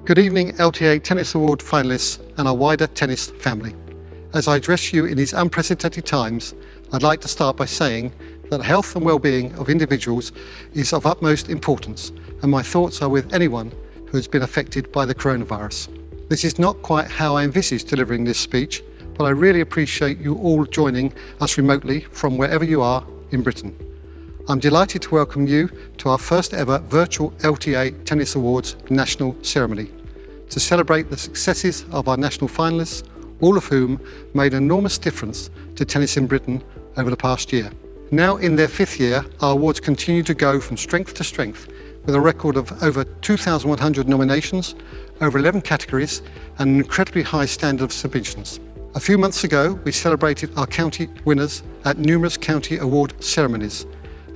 Good evening, LTA Tennis Award finalists and our wider tennis family. As I address you in these unprecedented times, I'd like to start by saying that the health and well-being of individuals is of utmost importance, and my thoughts are with anyone who has been affected by the coronavirus. This is not quite how I envisaged delivering this speech, but I really appreciate you all joining us remotely from wherever you are in Britain. I'm delighted to welcome you to our first ever virtual LTA Tennis Awards national ceremony to celebrate the successes of our national finalists, all of whom made an enormous difference to tennis in Britain over the past year. Now in their 5th year, our awards continue to go from strength to strength with a record of over 2,100 nominations, over 11 categories and an incredibly high standard of submissions. A few months ago, we celebrated our county winners at numerous county award ceremonies,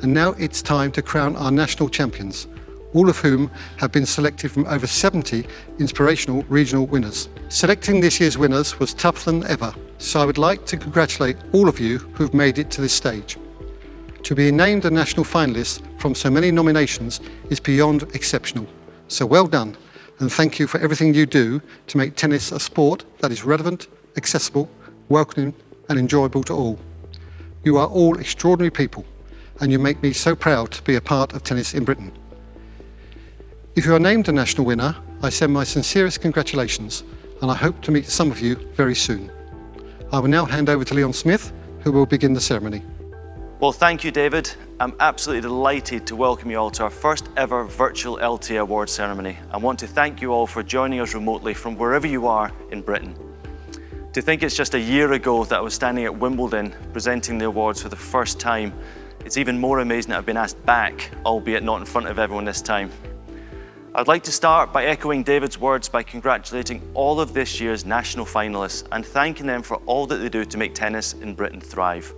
and now it's time to crown our national champions, all of whom have been selected from over 70 inspirational regional winners. Selecting this year's winners was tougher than ever, so I would like to congratulate all of you who've made it to this stage. To be named a national finalist from so many nominations is beyond exceptional. So well done, and thank you for everything you do to make tennis a sport that is relevant, accessible, welcoming and enjoyable to all. You are all extraordinary people, and you make me so proud to be a part of tennis in Britain. If you are named a national winner, I send my sincerest congratulations, and I hope to meet some of you very soon. I will now hand over to Leon Smith, who will begin the ceremony. Well, thank you, David. I'm absolutely delighted to welcome you all to our first ever virtual LTA Awards ceremony. I want to thank you all for joining us remotely from wherever you are in Britain. To think it's just a year ago that I was standing at Wimbledon presenting the awards for the first time, it's even more amazing that I've been asked back, albeit not in front of everyone this time. I'd like to start by echoing David's words by congratulating all of this year's national finalists and thanking them for all that they do to make tennis in Britain thrive.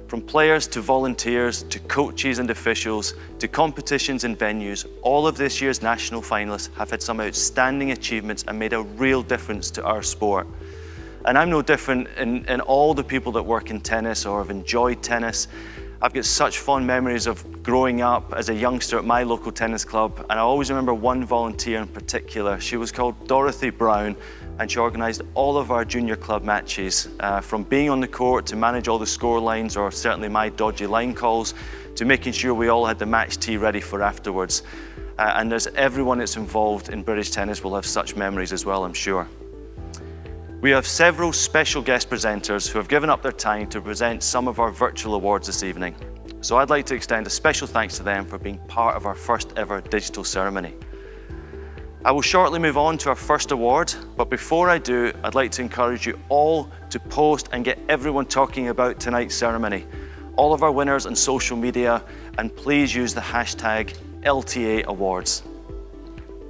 From players to volunteers, to coaches and officials, to competitions and venues, all of this year's national finalists have had some outstanding achievements and made a real difference to our sport. And I'm no different in all the people that work in tennis or have enjoyed tennis. I've got such fond memories of growing up as a youngster at my local tennis club, and I always remember one volunteer in particular. She was called Dorothy Brown, and she organised all of our junior club matches, from being on the court to manage all the score lines, or certainly my dodgy line calls, to making sure we all had the match tea ready for afterwards. And there's everyone that's involved in British tennis will have such memories as well, I'm sure. We have several special guest presenters who have given up their time to present some of our virtual awards this evening. So I'd like to extend a special thanks to them for being part of our first ever digital ceremony. I will shortly move on to our first award, but before I do, I'd like to encourage you all to post and get everyone talking about tonight's ceremony, all of our winners on social media, and please use the hashtag LTA Awards.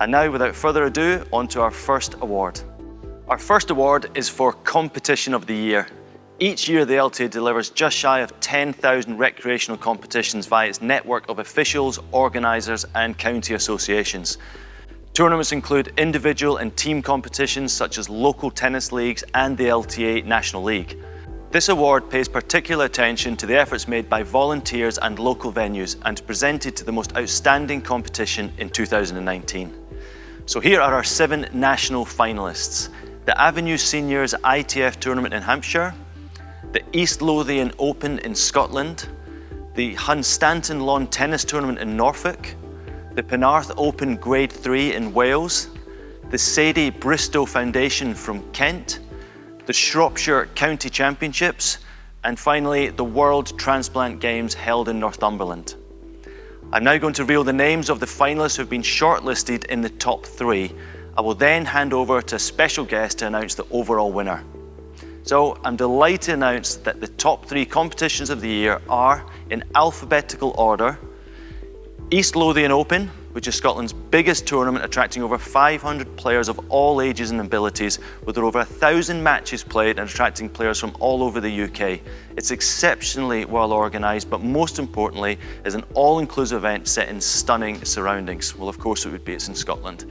And now, without further ado, on to our first award. Our first award is for Competition of the Year. Each year, the LTA delivers just shy of 10,000 recreational competitions via its network of officials, organisers and county associations. Tournaments include individual and team competitions such as local tennis leagues and the LTA National League. This award pays particular attention to the efforts made by volunteers and local venues and presented to the most outstanding competition in 2019. So here are our 7 national finalists. The Avenue Seniors ITF Tournament in Hampshire, the East Lothian Open in Scotland, the Hunstanton Lawn Tennis Tournament in Norfolk, the Penarth Open Grade 3 in Wales, the Sadie Bristow Foundation from Kent, the Shropshire County Championships, and finally the World Transplant Games held in Northumberland. I'm now going to reveal the names of the finalists who have been shortlisted in the top 3. I will then hand over to a special guest to announce the overall winner. So I'm delighted to announce that the top 3 competitions of the year are, in alphabetical order, East Lothian Open, which is Scotland's biggest tournament, attracting over 500 players of all ages and abilities, with over 1,000 matches played and attracting players from all over the UK. It's exceptionally well organised, but most importantly, is an all-inclusive event set in stunning surroundings. Well, of course it would be, it's in Scotland.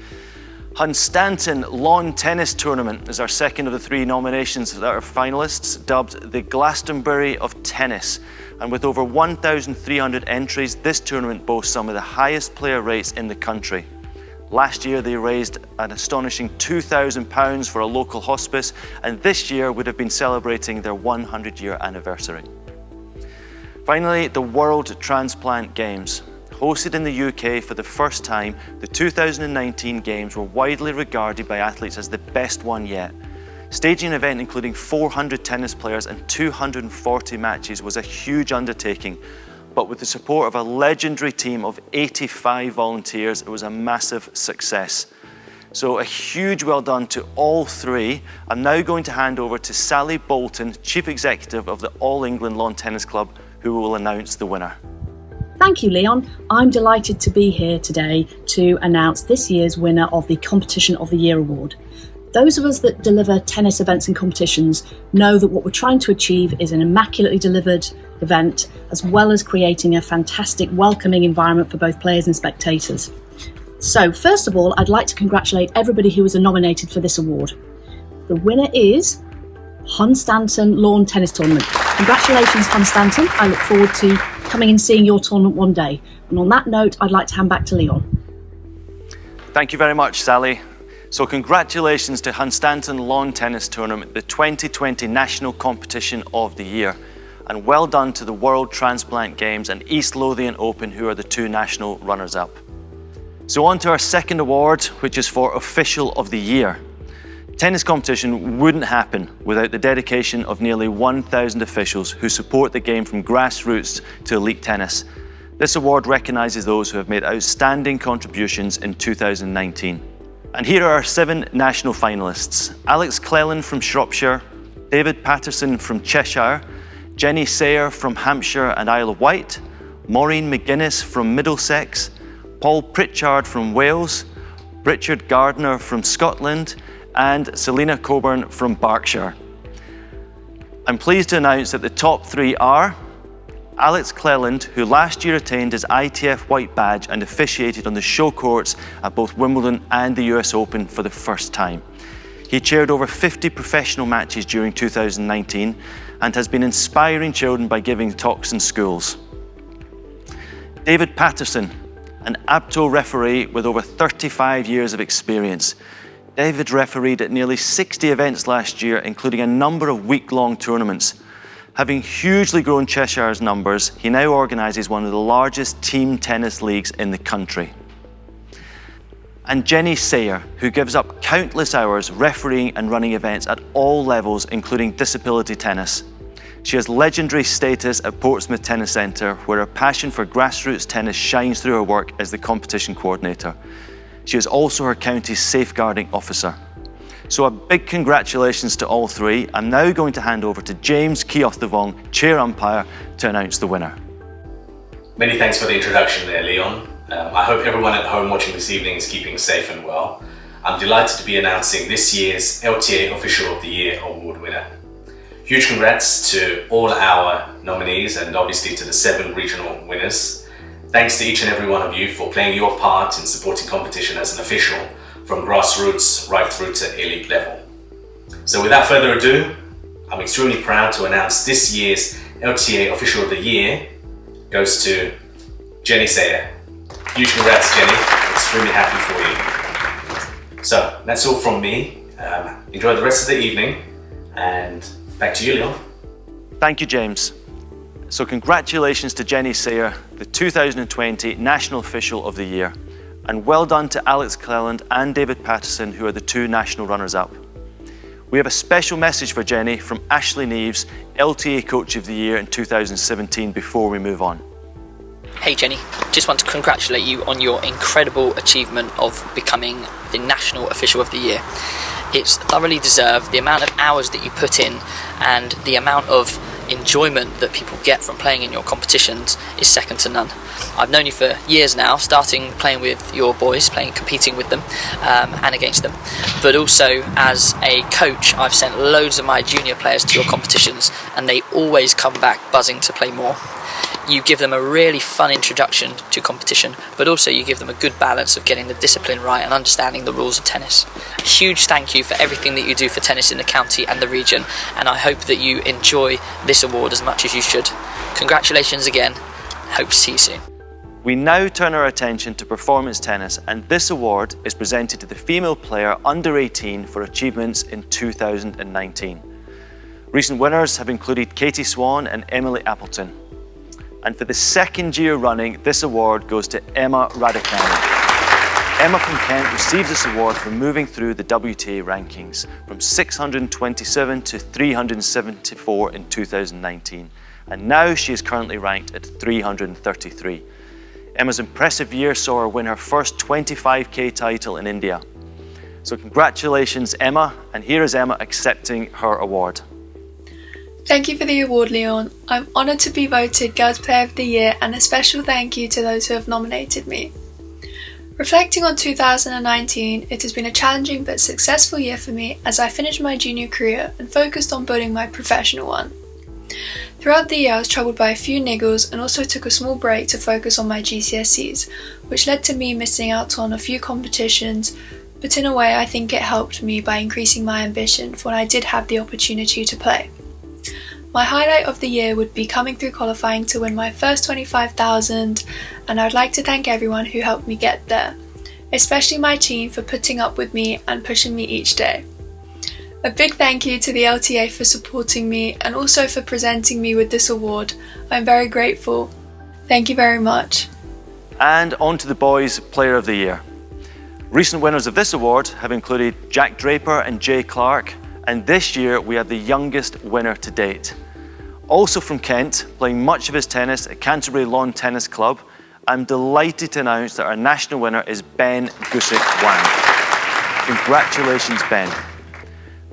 Hunstanton Lawn Tennis Tournament is our second of the 3 nominations that are finalists, dubbed the Glastonbury of Tennis. And with over 1,300 entries, this tournament boasts some of the highest player rates in the country. Last year they raised an astonishing £2,000 for a local hospice, and this year would have been celebrating their 100-year anniversary. Finally, the World Transplant Games. hosted in the UK for the first time, the 2019 Games were widely regarded by athletes as the best one yet. Staging an event including 400 tennis players and 240 matches was a huge undertaking, but with the support of a legendary team of 85 volunteers, it was a massive success. So a huge well done to all three. I'm now going to hand over to Sally Bolton, Chief Executive of the All England Lawn Tennis Club, who will announce the winner. Thank you, Leon. I'm delighted to be here today to announce this year's winner of the Competition of the Year award. Those of us that deliver tennis events and competitions know that what we're trying to achieve is an immaculately delivered event, as well as creating a fantastic, welcoming environment for both players and spectators. So, first of all, I'd like to congratulate everybody who was nominated for this award. The winner is Hunstanton Lawn Tennis Tournament. Congratulations, Hunstanton. I look forward to coming and seeing your tournament one day. And on that note, I'd like to hand back to Leon. Thank you very much, Sally. So congratulations to Hunstanton Lawn Tennis Tournament, the 2020 National Competition of the Year. And well done to the World Transplant Games and East Lothian Open, who are the two national runners-up. So on to our second award, which is for Official of the Year. Tennis competition wouldn't happen without the dedication of nearly 1,000 officials who support the game from grassroots to elite tennis. This award recognises those who have made outstanding contributions in 2019. And here are our 7 national finalists: Alex Cleland from Shropshire, David Patterson from Cheshire, Jenny Sayer from Hampshire and Isle of Wight, Maureen McGuinness from Middlesex, Paul Pritchard from Wales, Richard Gardner from Scotland, and Selena Coburn from Berkshire. I'm pleased to announce that the top 3 are Alex Cleland, who last year attained his ITF white badge and officiated on the show courts at both Wimbledon and the US Open for the first time. He chaired over 50 professional matches during 2019 and has been inspiring children by giving talks in schools. David Patterson, an APTO referee with over 35 years of experience. David refereed at nearly 60 events last year, including a number of week-long tournaments. Having hugely grown Cheshire's numbers, he now organises one of the largest team tennis leagues in the country. And Jenny Sayer, who gives up countless hours refereeing and running events at all levels, including disability tennis. She has legendary status at Portsmouth Tennis Centre, where her passion for grassroots tennis shines through her work as the competition coordinator. She is also her county's safeguarding officer. So a big congratulations to all 3. I'm now going to hand over to James Keochthavong, chair umpire, to announce the winner. Many thanks for the introduction there, Leon. I hope everyone at home watching this evening is keeping safe and well. I'm delighted to be announcing this year's LTA Official of the Year award winner. Huge congrats to all our nominees and obviously to the 7 regional winners. Thanks to each and every one of you for playing your part in supporting competition as an official, from grassroots right through to elite level. So without further ado, I'm extremely proud to announce this year's LTA Official of the Year goes to Jenny Sayer. Huge congrats, Jenny. I'm extremely happy for you. So that's all from me. Enjoy the rest of the evening, and back to you, Leon. Thank you, James. So congratulations to Jenny Sayer, the 2020 National Official of the Year. And well done to Alex Cleland and David Patterson, who are the 2 national runners-up. We have a special message for Jenny from Ashley Neves, LTA Coach of the Year in 2017, before we move on. Hey Jenny, just want to congratulate you on your incredible achievement of becoming the National Official of the Year. It's thoroughly deserved. The amount of hours that you put in and the amount of enjoyment that people get from playing in your competitions is second to none. I've known you for years now, starting playing with your boys, competing with them and against them, but also as a coach I've sent loads of my junior players to your competitions and they always come back buzzing to play more. You give them a really fun introduction to competition, but also you give them a good balance of getting the discipline right and understanding the rules of tennis. A huge thank you for everything that you do for tennis in the county and the region, and I hope that you enjoy this award as much as you should. Congratulations again. Hope to see you soon. We now turn our attention to performance tennis, and this award is presented to the female player under 18 for achievements in 2019. Recent winners have included Katie Swan and Emily Appleton. And for the second year running, this award goes to Emma Raducanu. Emma from Kent received this award for moving through the WTA rankings from 627 to 374 in 2019. And now she is currently ranked at 333. Emma's impressive year saw her win her first 25k title in India. So congratulations, Emma, and here is Emma accepting her award. Thank you for the award, Leon. I'm honoured to be voted Girls Player of the Year, and a special thank you to those who have nominated me. Reflecting on 2019, it has been a challenging but successful year for me as I finished my junior career and focused on building my professional one. Throughout the year I was troubled by a few niggles and also took a small break to focus on my GCSEs, which led to me missing out on a few competitions, but in a way I think it helped me by increasing my ambition for when I did have the opportunity to play. My highlight of the year would be coming through qualifying to win my first 25,000, and I would like to thank everyone who helped me get there, especially my team for putting up with me and pushing me each day. A big thank you to the LTA for supporting me and also for presenting me with this award. I'm very grateful. Thank you very much. And on to the Boys Player of the Year. Recent winners of this award have included Jack Draper and Jay Clark, and this year we had the youngest winner to date. Also from Kent, playing much of his tennis at Canterbury Lawn Tennis Club, I'm delighted to announce that our national winner is Ben Gusick-Wang. Congratulations, Ben.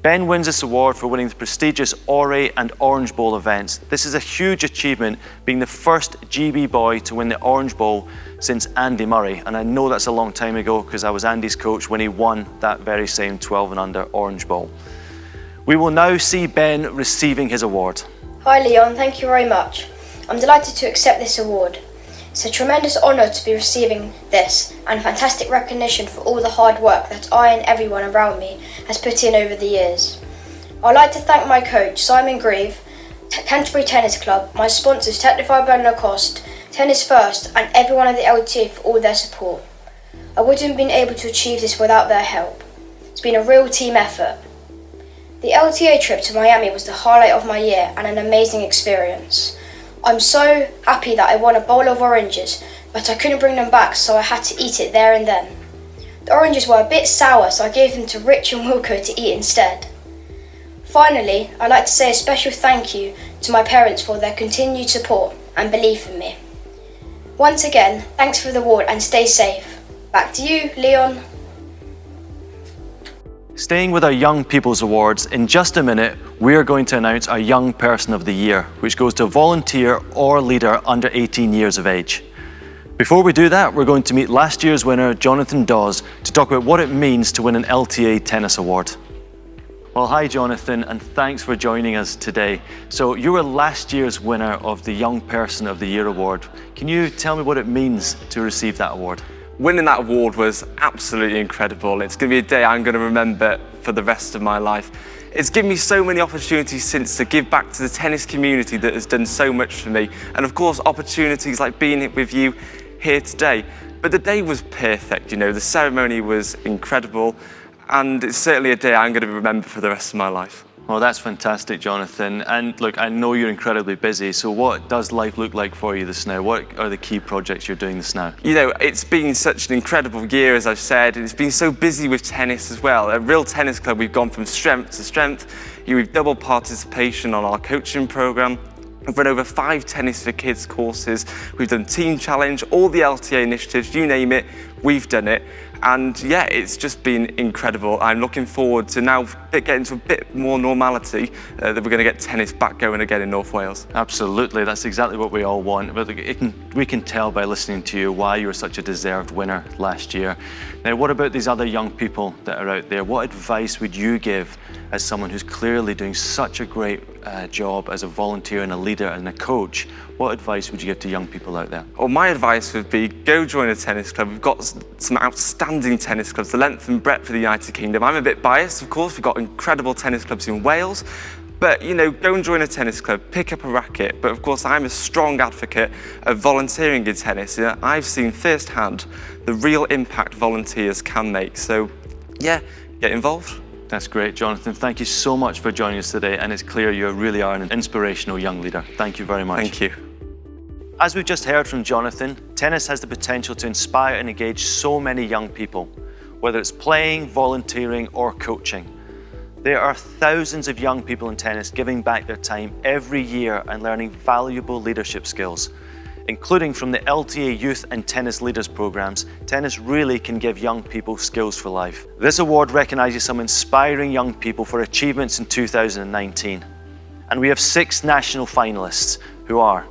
Ben wins this award for winning the prestigious Ore and Orange Bowl events. This is a huge achievement, being the first GB boy to win the Orange Bowl since Andy Murray. And I know that's a long time ago because I was Andy's coach when he won that very same 12 and under Orange Bowl. We will now see Ben receiving his award. Hi Leon, thank you very much. I'm delighted to accept this award. It's a tremendous honour to be receiving this and fantastic recognition for all the hard work that I and everyone around me has put in over the years. I'd like to thank my coach Simon Grieve, Canterbury Tennis Club, my sponsors Technify Bern Lacoste, Tennis First and everyone at the LTA for all their support. I wouldn't have been able to achieve this without their help. It's been a real team effort. The LTA trip to Miami was the highlight of my year and an amazing experience. I'm so happy that I won a bowl of oranges, but I couldn't bring them back, so I had to eat it there and then. The oranges were a bit sour, so I gave them to Rich and Wilco to eat instead. Finally, I'd like to say a special thank you to my parents for their continued support and belief in me. Once again, thanks for the award and stay safe. Back to you, Leon. Staying with our Young People's Awards, in just a minute, we are going to announce our Young Person of the Year, which goes to a volunteer or leader under 18 years of age. Before we do that, we're going to meet last year's winner, Jonathan Dawes, to talk about what it means to win an LTA Tennis Award. Well, hi Jonathan, and thanks for joining us today. So you were last year's winner of the Young Person of the Year Award. Can you tell me what it means to receive that award? Winning that award was absolutely incredible. It's going to be a day I'm going to remember for the rest of my life. It's given me so many opportunities since to give back to the tennis community that has done so much for me. And of course, opportunities like being with you here today. But the day was perfect, you know, the ceremony was incredible. And it's certainly a day I'm going to remember for the rest of my life. Well, that's fantastic, Jonathan. And look, I know you're incredibly busy, so what does life look like for you this now? What are the key projects you're doing this now? You know, it's been such an incredible year, as I've said, and it's been so busy with tennis as well. At Real Tennis Club, we've gone from strength to strength. We've doubled participation on our coaching programme. We've run over 5 Tennis for Kids courses. We've done Team Challenge, all the LTA initiatives, you name it, we've done it. And yeah, it's just been incredible. I'm looking forward to now getting to a bit more normality, that we're going to get tennis back going again in North Wales. Absolutely, that's exactly what we all want. But we can tell by listening to you why you were such a deserved winner last year. Now, what about these other young people that are out there? What advice would you give as someone who's clearly doing such a great job as a volunteer and a leader and a coach? What advice would you give to young people out there? Well, my advice would be go join a tennis club. We've got some outstanding tennis clubs, the length and breadth of the United Kingdom. I'm a bit biased, of course. We've got incredible tennis clubs in Wales. But, you know, go and join a tennis club, pick up a racket. But, of course, I'm a strong advocate of volunteering in tennis. I've seen firsthand the real impact volunteers can make. So, yeah, get involved. That's great, Jonathan. Thank you so much for joining us today. And it's clear you really are an inspirational young leader. Thank you very much. Thank you. As we've just heard from Jonathan, tennis has the potential to inspire and engage so many young people, whether it's playing, volunteering, or coaching. There are thousands of young people in tennis giving back their time every year and learning valuable leadership skills. Including from the LTA Youth and Tennis Leaders programs, tennis really can give young people skills for life. This award recognises some inspiring young people for achievements in 2019. And we have 6 national finalists, who are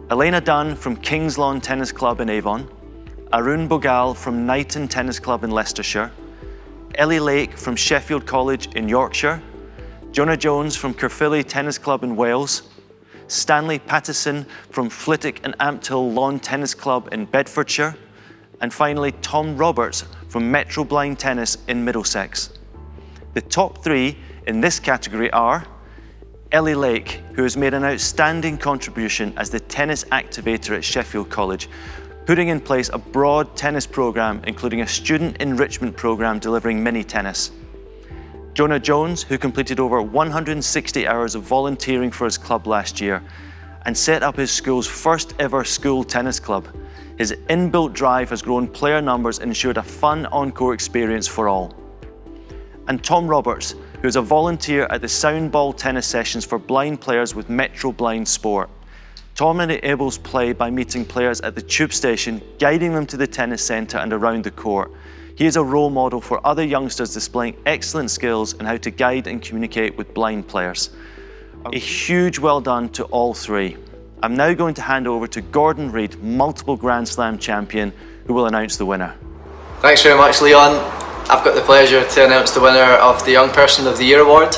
Elena Dunn from King's Lawn Tennis Club in Avon, Arun Bogal from Knighton Tennis Club in Leicestershire, Ellie Lake from Sheffield College in Yorkshire, Jonah Jones from Caerphilly Tennis Club in Wales, Stanley Pattison from Flitwick and Ampthill Lawn Tennis Club in Bedfordshire, and finally Tom Roberts from Metro Blind Tennis in Middlesex. The top 3 in this category are Ellie Lake, who has made an outstanding contribution as the tennis activator at Sheffield College, putting in place a broad tennis programme including a student enrichment programme delivering mini tennis. Jonah Jones, who completed over 160 hours of volunteering for his club last year and set up his school's first ever school tennis club. His inbuilt drive has grown player numbers and ensured a fun on-court experience for all. And Tom Roberts, who is a volunteer at the Soundball tennis sessions for blind players with Metro Blind Sport. Tom enables play by meeting players at the tube station, guiding them to the tennis centre and around the court. He is a role model for other youngsters displaying excellent skills in how to guide and communicate with blind players. A huge well done to all 3. I'm now going to hand over to Gordon Reid, multiple Grand Slam champion, who will announce the winner. Thanks very much, Leon. I've got the pleasure to announce the winner of the Young Person of the Year award.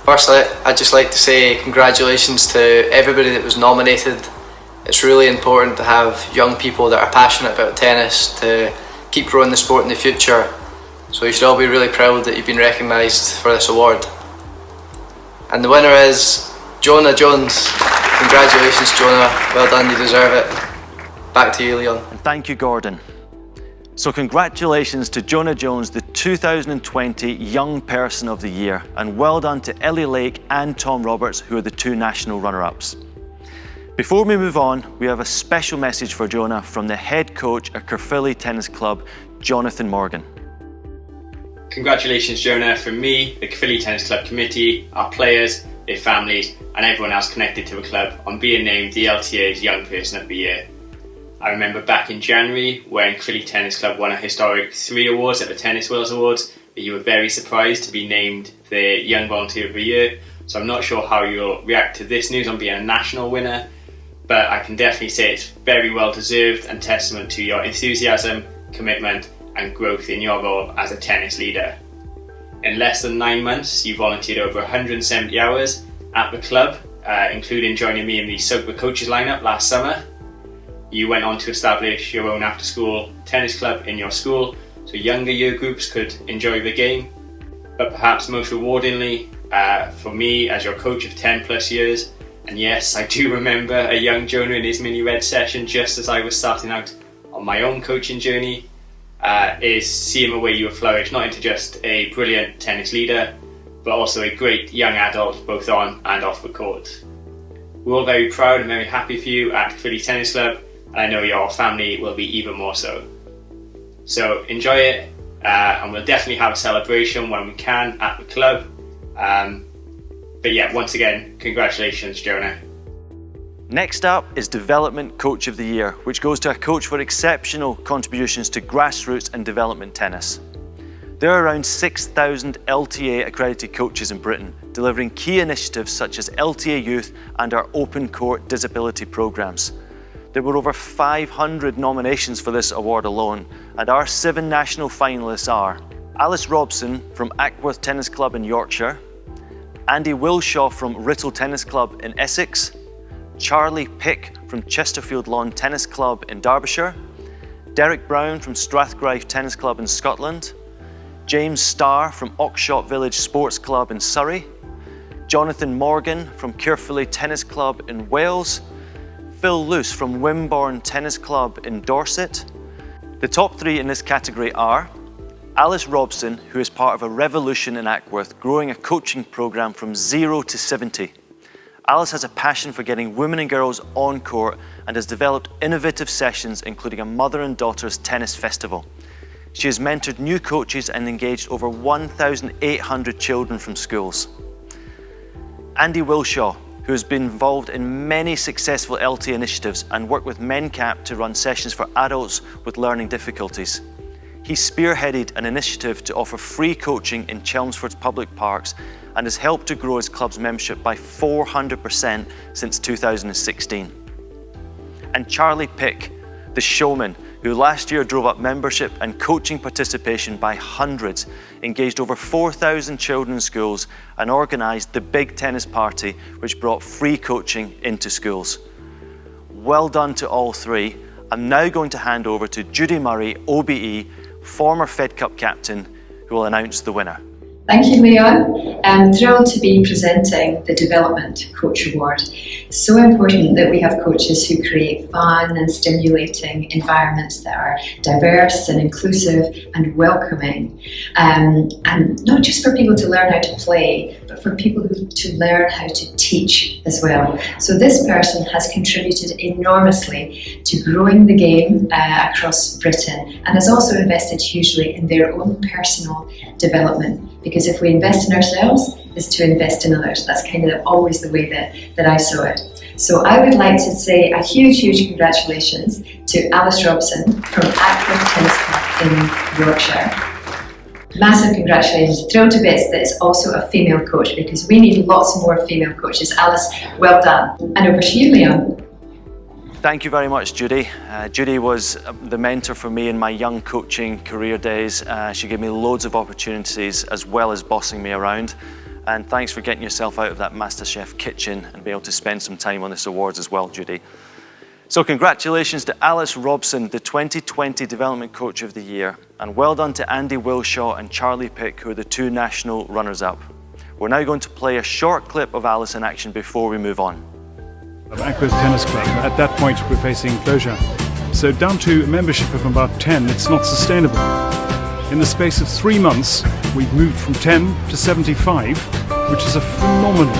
Firstly, I'd just like to say congratulations to everybody that was nominated. It's really important to have young people that are passionate about tennis to keep growing the sport in the future. So you should all be really proud that you've been recognised for this award. And the winner is Jonah Jones. Congratulations, Jonah. Well done, you deserve it. Back to you, Leon. And thank you, Gordon. So congratulations to Jonah Jones, the 2020 Young Person of the Year, and well done to Ellie Lake and Tom Roberts, who are the 2 national runner-ups. Before we move on, we have a special message for Jonah from the head coach at Caerphilly Tennis Club, Jonathan Morgan. Congratulations, Jonah, from me, the Caerphilly Tennis Club committee, our players, their families, and everyone else connected to the club on being named the LTA's Young Person of the Year. I remember back in January when Caerphilly Tennis Club won a historic 3 awards at the Tennis Wales Awards, that you were very surprised to be named the Young Volunteer of the Year. So I'm not sure how you'll react to this news on being a national winner, but I can definitely say it's very well deserved and testament to your enthusiasm, commitment and growth in your role as a tennis leader. In less than 9 months, you volunteered over 170 hours at the club, including joining me in the Sober Coaches lineup last summer. You went on to establish your own after-school tennis club in your school, so younger year groups could enjoy the game. But perhaps most rewardingly, for me as your coach of 10 plus years, and yes, I do remember a young Jonah in his mini red session just as I was starting out on my own coaching journey, is seeing the way you have flourished, not into just a brilliant tennis leader, but also a great young adult, both on and off the court. We're all very proud and very happy for you at Caerphilly Tennis Club, and I know your family will be even more so. So enjoy it, and we'll definitely have a celebration when we can at the club. But yeah, once again, congratulations, Jonah. Next up is Development Coach of the Year, which goes to a coach for exceptional contributions to grassroots and development tennis. There are around 6,000 LTA accredited coaches in Britain, delivering key initiatives such as LTA Youth and our Open Court Disability programs. There were over 500 nominations for this award alone, and our 7 national finalists are Alice Robson from Ackworth Tennis Club in Yorkshire, Andy Wilshaw from Writtle Tennis Club in Essex, Charlie Pick from Chesterfield Lawn Tennis Club in Derbyshire, Derek Brown from Strathgrive Tennis Club in Scotland, James Starr from Oxshott Village Sports Club in Surrey, Jonathan Morgan from Caerphilly Tennis Club in Wales, Phil Luce from Wimborne Tennis Club in Dorset. The top 3 in this category are Alice Robson, who is part of a revolution in Ackworth, growing a coaching programme from 0 to 70. Alice has a passion for getting women and girls on court and has developed innovative sessions, including a mother and daughter's tennis festival. She has mentored new coaches and engaged over 1,800 children from schools. Andy Wilshaw, who has been involved in many successful LTA initiatives and worked with MenCap to run sessions for adults with learning difficulties. He spearheaded an initiative to offer free coaching in Chelmsford's public parks and has helped to grow his club's membership by 400% since 2016. And Charlie Pick, the showman, who last year drove up membership and coaching participation by hundreds, engaged over 4,000 children in schools and organised the Big Tennis Party, which brought free coaching into schools. Well done to all three. I'm now going to hand over to Judy Murray, OBE, former Fed Cup captain, who will announce the winner. Thank you, Leon. I'm thrilled to be presenting the Development Coach Award. It's so important that we have coaches who create fun and stimulating environments that are diverse and inclusive and welcoming. And not just for people to learn how to play, but for people to learn how to teach as well. So this person has contributed enormously to growing the game across Britain and has also invested hugely in their own personal development. Because if we invest in ourselves, it's to invest in others. That's kind of always the way that I saw it. So I would like to say a huge congratulations to Alice Robson from Ackworth Tennis Club in Yorkshire. Massive congratulations. Thrilled to bits that it's also a female coach because we need lots more female coaches. Alice, well done. And over to you, Leon. Thank you very much, Judy. Judy was the mentor for me in my young coaching career days. She gave me loads of opportunities as well as bossing me around. And thanks for getting yourself out of that MasterChef kitchen and be able to spend some time on this awards as well, Judy. So congratulations to Alice Robson, the 2020 Development Coach of the Year. And well done to Andy Wilshaw and Charlie Pick, who are the two national runners-up. We're now going to play a short clip of Alice in action before we move on. Ackworth Tennis Club. At that point, we're facing closure. So down to a membership of about 10, it's not sustainable. In the space of 3 months, we've moved from 10 to 75, which is a phenomenal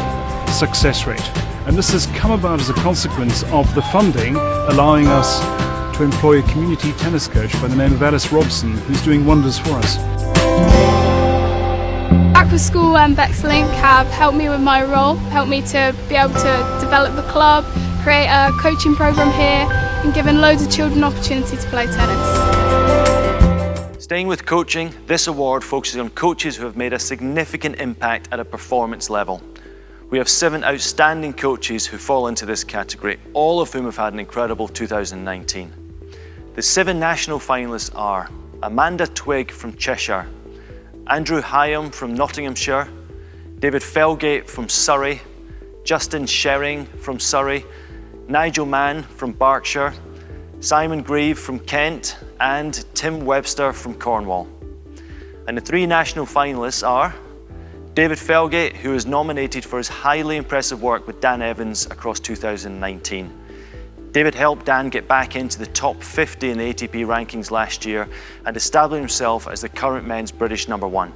success rate. And this has come about as a consequence of the funding allowing us to employ a community tennis coach by the name of Alice Robson, who's doing wonders for us. Ackworth School and Bexlink have helped me with my role, helped me to be able to develop the club, create a coaching programme here and given loads of children opportunity to play tennis. Staying with coaching, this award focuses on coaches who have made a significant impact at a performance level. We have 7 outstanding coaches who fall into this category, all of whom have had an incredible 2019. The 7 national finalists are Amanda Twigg from Cheshire, Andrew Hyam from Nottinghamshire, David Felgate from Surrey, Justin Shering from Surrey, Nigel Mann from Berkshire, Simon Grieve from Kent, and Tim Webster from Cornwall. And the 3 national finalists are David Felgate, who is nominated for his highly impressive work with Dan Evans across 2019. David helped Dan get back into the top 50 in the ATP rankings last year and establish himself as the current men's British #1.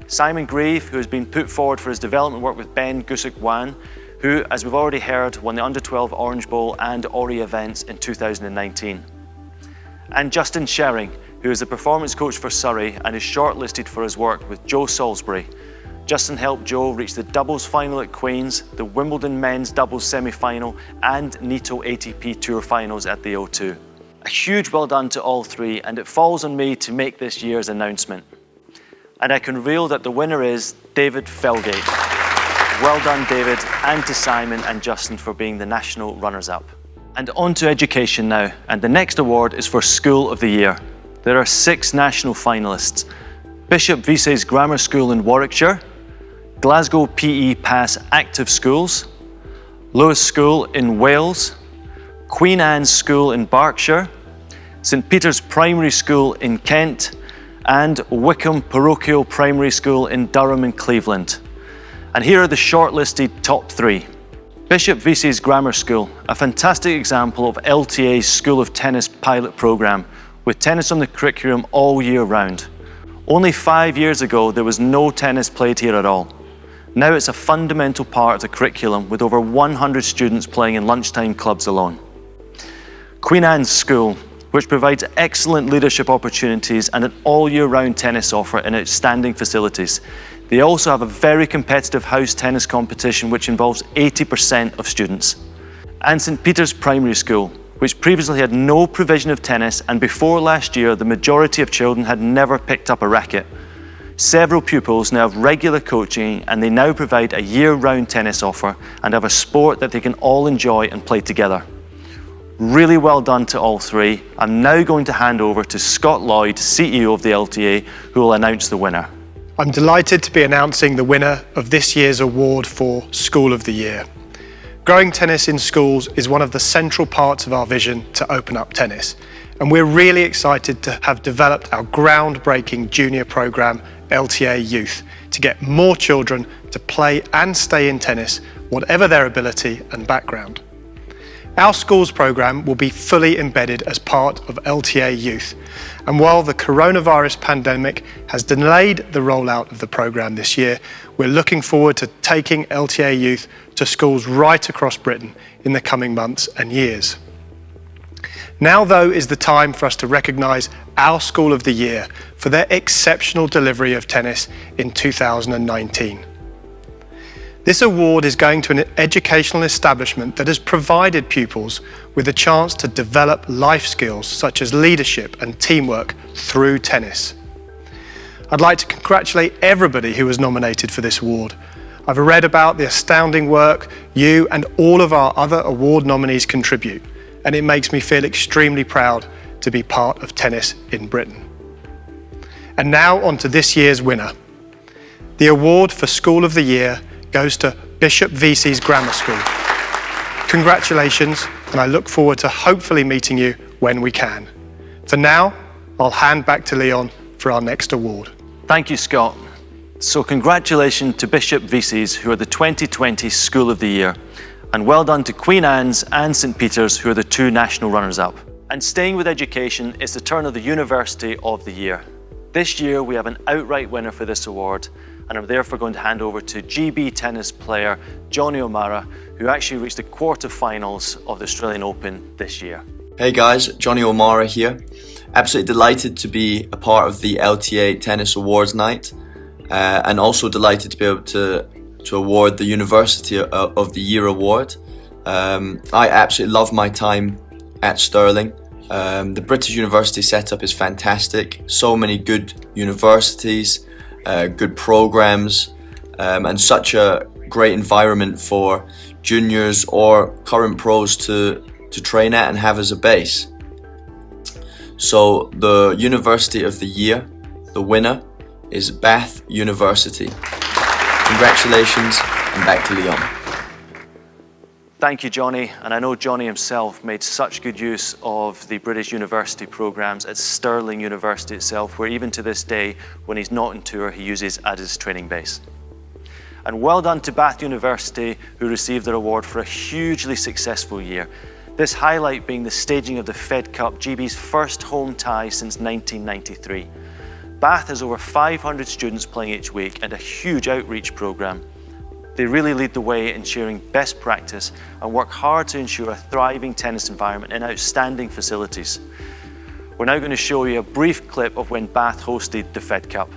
Simon Grieve, who has been put forward for his development work with Ben Gusick-Wan, who, as we've already heard, won the Under-12 Orange Bowl and Ori events in 2019. And Justin Shering, who is a performance coach for Surrey and is shortlisted for his work with Joe Salisbury. Justin helped Joe reach the doubles final at Queen's, the Wimbledon men's doubles semi-final and NITO ATP Tour finals at the O2. A huge well done to all 3, and it falls on me to make this year's announcement. And I can reveal that the winner is David Felgate. Well done, David, and to Simon and Justin for being the national runners-up. And on to education now, and the next award is for School of the Year. There are 6 national finalists: Bishop Vise's Grammar School in Warwickshire, Glasgow PE Pass Active Schools, Lewis School in Wales, Queen Anne's School in Berkshire, St Peter's Primary School in Kent, and Wickham Parochial Primary School in Durham and Cleveland. And here are the shortlisted top 3. Bishop Vise's Grammar School, a fantastic example of LTA's School of Tennis pilot programme, with tennis on the curriculum all year round. Only 5 years ago, there was no tennis played here at all. Now it's a fundamental part of the curriculum with over 100 students playing in lunchtime clubs alone. Queen Anne's School, which provides excellent leadership opportunities and an all-year-round tennis offer in outstanding facilities. They also have a very competitive house tennis competition which involves 80% of students. And St Peter's Primary School, which previously had no provision of tennis, and before last year the majority of children had never picked up a racket. Several pupils now have regular coaching, and they now provide a year-round tennis offer and have a sport that they can all enjoy and play together. Really well done to all three. I'm now going to hand over to Scott Lloyd, CEO of the LTA, who will announce the winner. I'm delighted to be announcing the winner of this year's award for School of the Year. Growing tennis in schools is one of the central parts of our vision to open up tennis, and we're really excited to have developed our groundbreaking junior programme, LTA Youth, to get more children to play and stay in tennis, whatever their ability and background. Our schools programme will be fully embedded as part of LTA Youth, and while the coronavirus pandemic has delayed the rollout of the programme this year, we're looking forward to taking LTA Youth to schools right across Britain in the coming months and years. Now, though, is the time for us to recognise our School of the Year for their exceptional delivery of tennis in 2019. This award is going to an educational establishment that has provided pupils with a chance to develop life skills such as leadership and teamwork through tennis. I'd like to congratulate everybody who was nominated for this award. I've read about the astounding work you and all of our other award nominees contribute, and it makes me feel extremely proud to be part of tennis in Britain. And now on to this year's winner. The award for School of the Year goes to Bishop Vesey's Grammar School. Congratulations, and I look forward to hopefully meeting you when we can. For now, I'll hand back to Leon for our next award. Thank you, Scott. So congratulations to Bishop Vesey's, who are the 2020 School of the Year, and well done to Queen Anne's and St Peter's, who are the two national runners-up. And staying with education, it's the turn of the University of the Year. This year we have an outright winner for this award, and I'm therefore going to hand over to GB tennis player Johnny O'Mara, who actually reached the quarter-finals of the Australian Open this year. Hey guys, Johnny O'Mara here. Absolutely delighted to be a part of the LTA Tennis Awards night, and also delighted to be able to award the University of the Year award. I absolutely love my time at Stirling. The British university setup is fantastic. So many good universities, good programs, and such a great environment for juniors or current pros to train at and have as a base. So the University of the Year, the winner, is Bath University. Congratulations, and back to Leon. Thank you, Johnny, and I know Johnny himself made such good use of the British university programs at Stirling University itself, where even to this day, when he's not on tour, he uses as his training base. And well done to Bath University, who received their award for a hugely successful year. This highlight being the staging of the Fed Cup, GB's first home tie since 1993. Bath has over 500 students playing each week and a huge outreach programme. They really lead the way in sharing best practice and work hard to ensure a thriving tennis environment and outstanding facilities. We're now going to show you a brief clip of when Bath hosted the Fed Cup.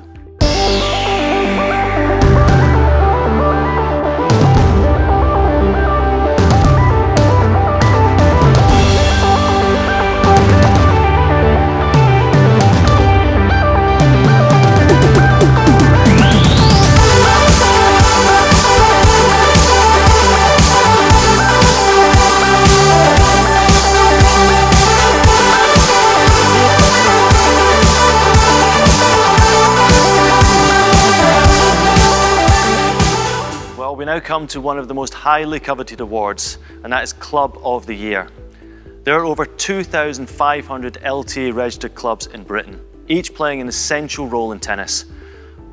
We now come to one of the most highly coveted awards, and that is Club of the Year. There are over 2,500 LTA registered clubs in Britain, each playing an essential role in tennis.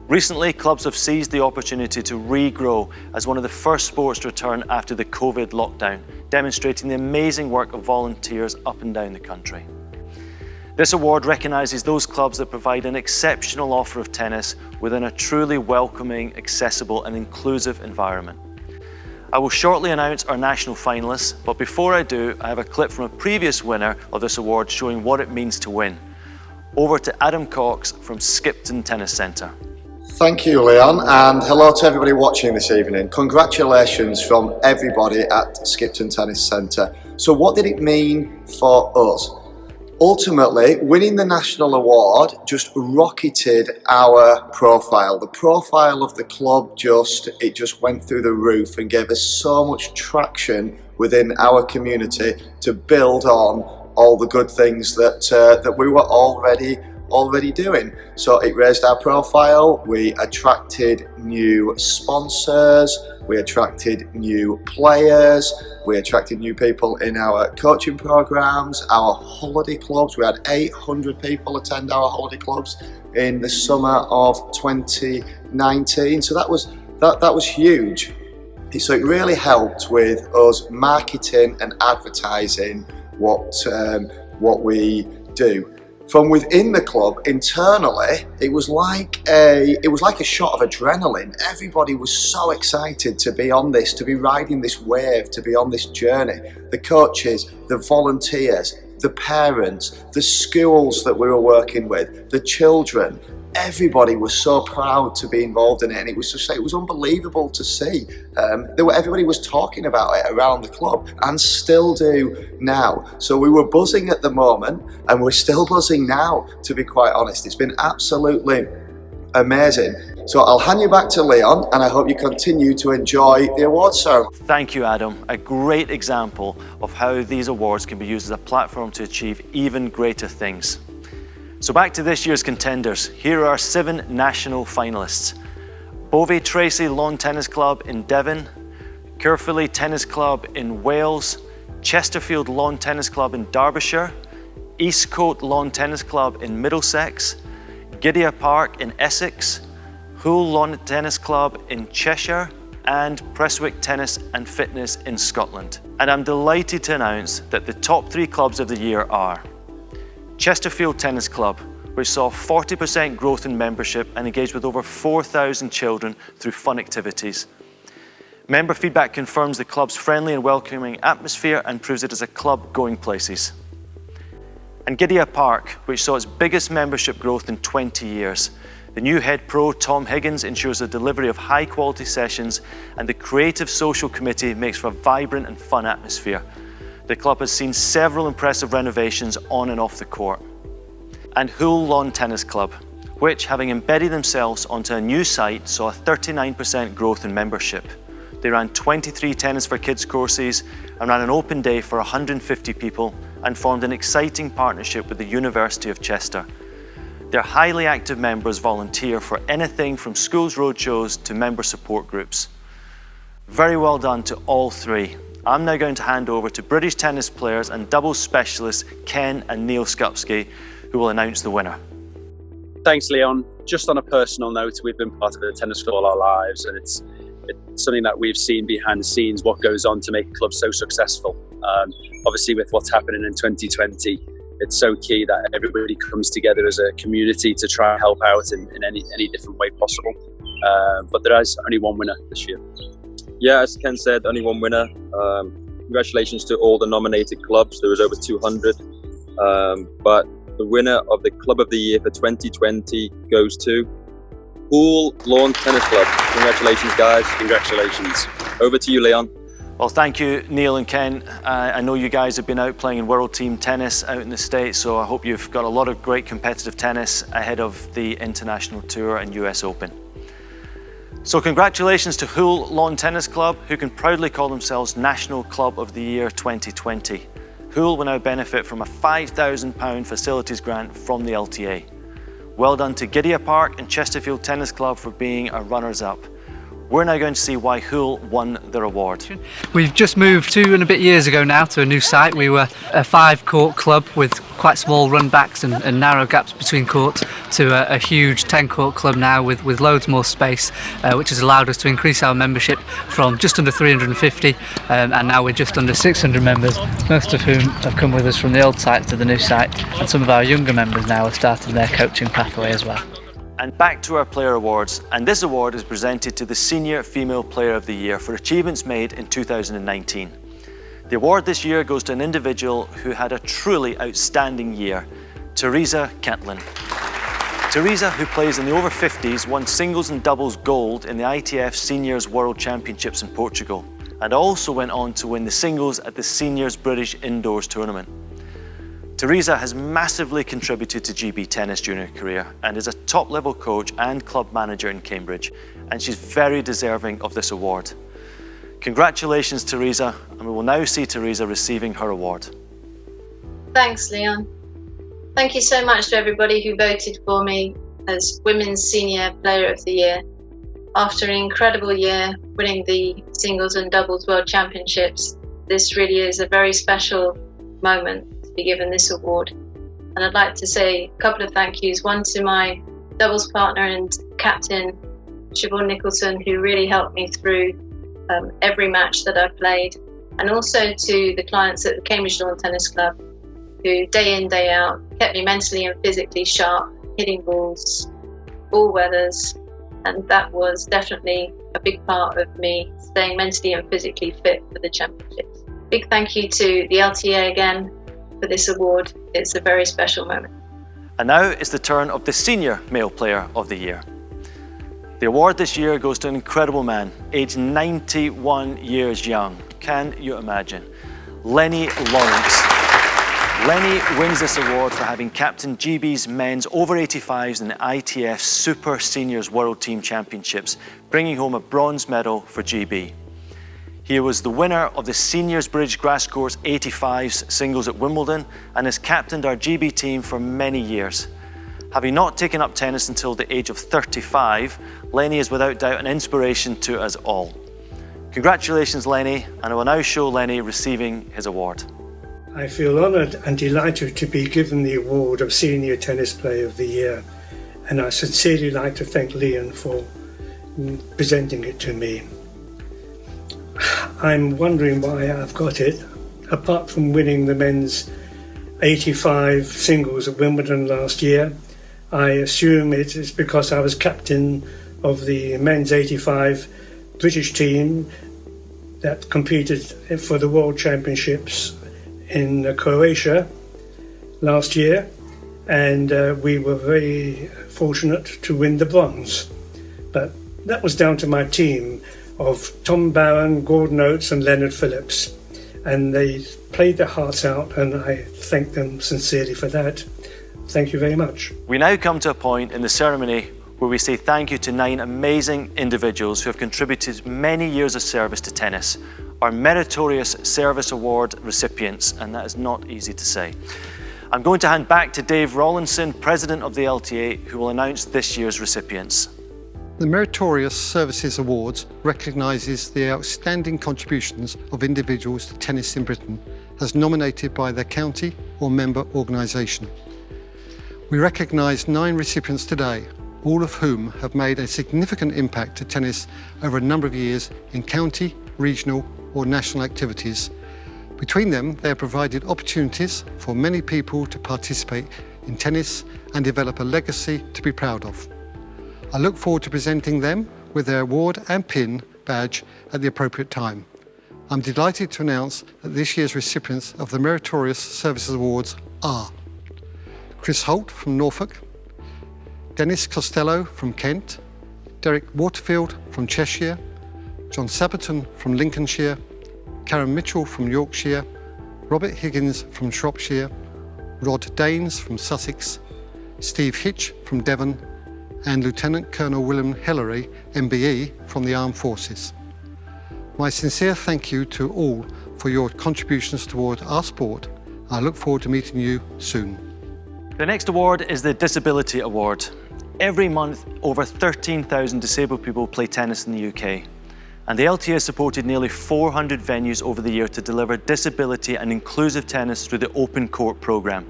Recently, clubs have seized the opportunity to regrow as one of the first sports to return after the COVID lockdown, demonstrating the amazing work of volunteers up and down the country. This award recognises those clubs that provide an exceptional offer of tennis within a truly welcoming, accessible and inclusive environment. I will shortly announce our national finalists, but before I do, I have a clip from a previous winner of this award showing what it means to win. Over to Adam Cox from Skipton Tennis Centre. Thank you, Leon, and hello to everybody watching this evening. Congratulations from everybody at Skipton Tennis Centre. So what did it mean for us? Ultimately, winning the national award just rocketed our profile. The profile of the club just went through the roof and gave us so much traction within our community to build on all the good things that we were already doing. So it raised our profile, we attracted new sponsors, we attracted new players, we attracted new people in our coaching programs, our holiday clubs. We had 800 people attend our holiday clubs in the summer of 2019. So that was huge. So it really helped with us marketing and advertising what we do. From within the club, internally, it was like a shot of adrenaline. Everybody was so excited to be on this, to be riding this wave, to be on this journey. The coaches, the volunteers, the parents, the schools that we were working with, the children. Everybody was so proud to be involved in it, and it was unbelievable to see. Everybody was talking about it around the club, and still do now. So we were buzzing at the moment, and we're still buzzing now, to be quite honest. It's been absolutely amazing. So I'll hand you back to Leon, and I hope you continue to enjoy the awards ceremony. Thank you, Adam. A great example of how these awards can be used as a platform to achieve even greater things. So back to this year's contenders. Here are our 7 national finalists. Bovey Tracy Lawn Tennis Club in Devon, Caerphilly Tennis Club in Wales, Chesterfield Lawn Tennis Club in Derbyshire, Eastcote Lawn Tennis Club in Middlesex, Gidea Park in Essex, Hull Lawn Tennis Club in Cheshire, and Prestwick Tennis and Fitness in Scotland. And I'm delighted to announce that the top 3 clubs of the year are Chesterfield Tennis Club, which saw 40% growth in membership and engaged with over 4,000 children through fun activities. Member feedback confirms the club's friendly and welcoming atmosphere and proves it as a club going places. And Gidea Park, which saw its biggest membership growth in 20 years. The new head pro, Tom Higgins, ensures the delivery of high quality sessions, and the creative social committee makes for a vibrant and fun atmosphere. The club has seen several impressive renovations on and off the court. And Hull Lawn Tennis Club, which, having embedded themselves onto a new site, saw a 39% growth in membership. They ran 23 Tennis for Kids courses and ran an open day for 150 people and formed an exciting partnership with the University of Chester. Their highly active members volunteer for anything from schools roadshows to member support groups. Very well done to all 3. I'm now going to hand over to British tennis players and doubles specialists Ken and Neil Skupski, who will announce the winner. Thanks, Leon. Just on a personal note, we've been part of the tennis club all our lives, and it's something that we've seen behind the scenes, what goes on to make a club so successful. Obviously, with what's happening in 2020, it's so key that everybody comes together as a community to try and help out in any different way possible. But there is only one winner this year. Yeah, as Ken said, only one winner. Congratulations to all the nominated clubs. There was over 200. But the winner of the Club of the Year for 2020 goes to Hull Lawn Tennis Club. Congratulations, guys. Congratulations. Over to you, Leon. Well, thank you, Neil and Ken. I know you guys have been out playing in World Team Tennis out in the States, so I hope you've got a lot of great competitive tennis ahead of the International Tour and US Open. So congratulations to Hull Lawn Tennis Club, who can proudly call themselves National Club of the Year 2020. Hull will now benefit from a £5,000 facilities grant from the LTA. Well done to Gidea Park and Chesterfield Tennis Club for being our runners-up. we're now going to see why Hull won their award. We've just moved 2 and a bit years ago now to a new site. We were a 5-court club with quite small run backs and narrow gaps between courts to a huge 10-court club now with loads more space, which has allowed us to increase our membership from just under 350 and now we're just under 600 members, most of whom have come with us from the old site to the new site, and some of our younger members now are starting their coaching pathway as well. And back to our player awards, and this award is presented to the Senior Female Player of the Year for achievements made in 2019. The award this year goes to an individual who had a truly outstanding year, Teresa Catlin. Teresa, who plays in the over 50s, won singles and doubles gold in the ITF Seniors World Championships in Portugal, and also went on to win the singles at the Seniors British Indoors Tournament. Teresa has massively contributed to GB tennis during her career and is a top-level coach and club manager in Cambridge, and she's very deserving of this award. Congratulations, Teresa, and we will now see Teresa receiving her award. Thanks, Leon. Thank you so much to everybody who voted for me as Women's Senior Player of the Year. After an incredible year winning the Singles and Doubles World Championships, this really is a very special moment be given this award, and I'd like to say a couple of thank yous. One to my doubles partner and captain Siobhan Nicholson, who really helped me through every match that I've played, and also to the clients at the Cambridge Lawn Tennis Club who day in day out kept me mentally and physically sharp, hitting balls, all weathers, and that was definitely a big part of me staying mentally and physically fit for the championships. Big thank you to the LTA again for this award. It's a very special moment. And now it's the turn of the Senior Male Player of the Year. The award this year goes to an incredible man, aged 91 years young. Can you imagine? Lenny Lawrence. Lenny wins this award for having captained GB's men's over 85s in the ITF Super Seniors World Team Championships, bringing home a bronze medal for GB. He was the winner of the Seniors British Grass Courts 85s singles at Wimbledon and has captained our GB team for many years. Having not taken up tennis until the age of 35, Lenny is without doubt an inspiration to us all. Congratulations, Lenny, and I will now show Lenny receiving his award. I feel honoured and delighted to be given the award of Senior Tennis Player of the Year, and I sincerely like to thank Leon for presenting it to me. I'm wondering why I've got it. Apart from winning the men's 85 singles at Wimbledon last year, I assume it is because I was captain of the men's 85 British team that competed for the World Championships in Croatia last year, and we were very fortunate to win the bronze. But that was down to my team of Tom Barron, Gordon Oates and Leonard Phillips, and they played their hearts out, and I thank them sincerely for that. Thank you very much. We now come to a point in the ceremony where we say thank you to 9 amazing individuals who have contributed many years of service to tennis, our Meritorious Service Award recipients, and that is not easy to say. I'm going to hand back to Dave Rawlinson, President of the LTA, who will announce this year's recipients. The Meritorious Services Awards recognises the outstanding contributions of individuals to tennis in Britain as nominated by their county or member organisation. We recognise 9 recipients today, all of whom have made a significant impact to tennis over a number of years in county, regional or national activities. Between them, they have provided opportunities for many people to participate in tennis and develop a legacy to be proud of. I look forward to presenting them with their award and pin badge at the appropriate time. I'm delighted to announce that this year's recipients of the Meritorious Services Awards are Chris Holt from Norfolk, Dennis Costello from Kent, Derek Waterfield from Cheshire, John Sabaton from Lincolnshire, Karen Mitchell from Yorkshire, Robert Higgins from Shropshire, Rod Daines from Sussex, Steve Hitch from Devon, and Lieutenant Colonel William Hillary, MBE, from the Armed Forces. My sincere thank you to all for your contributions toward our sport. I look forward to meeting you soon. The next award is the Disability Award. Every month, over 13,000 disabled people play tennis in the UK. And the LTA has supported nearly 400 venues over the year to deliver disability and inclusive tennis through the Open Court programme.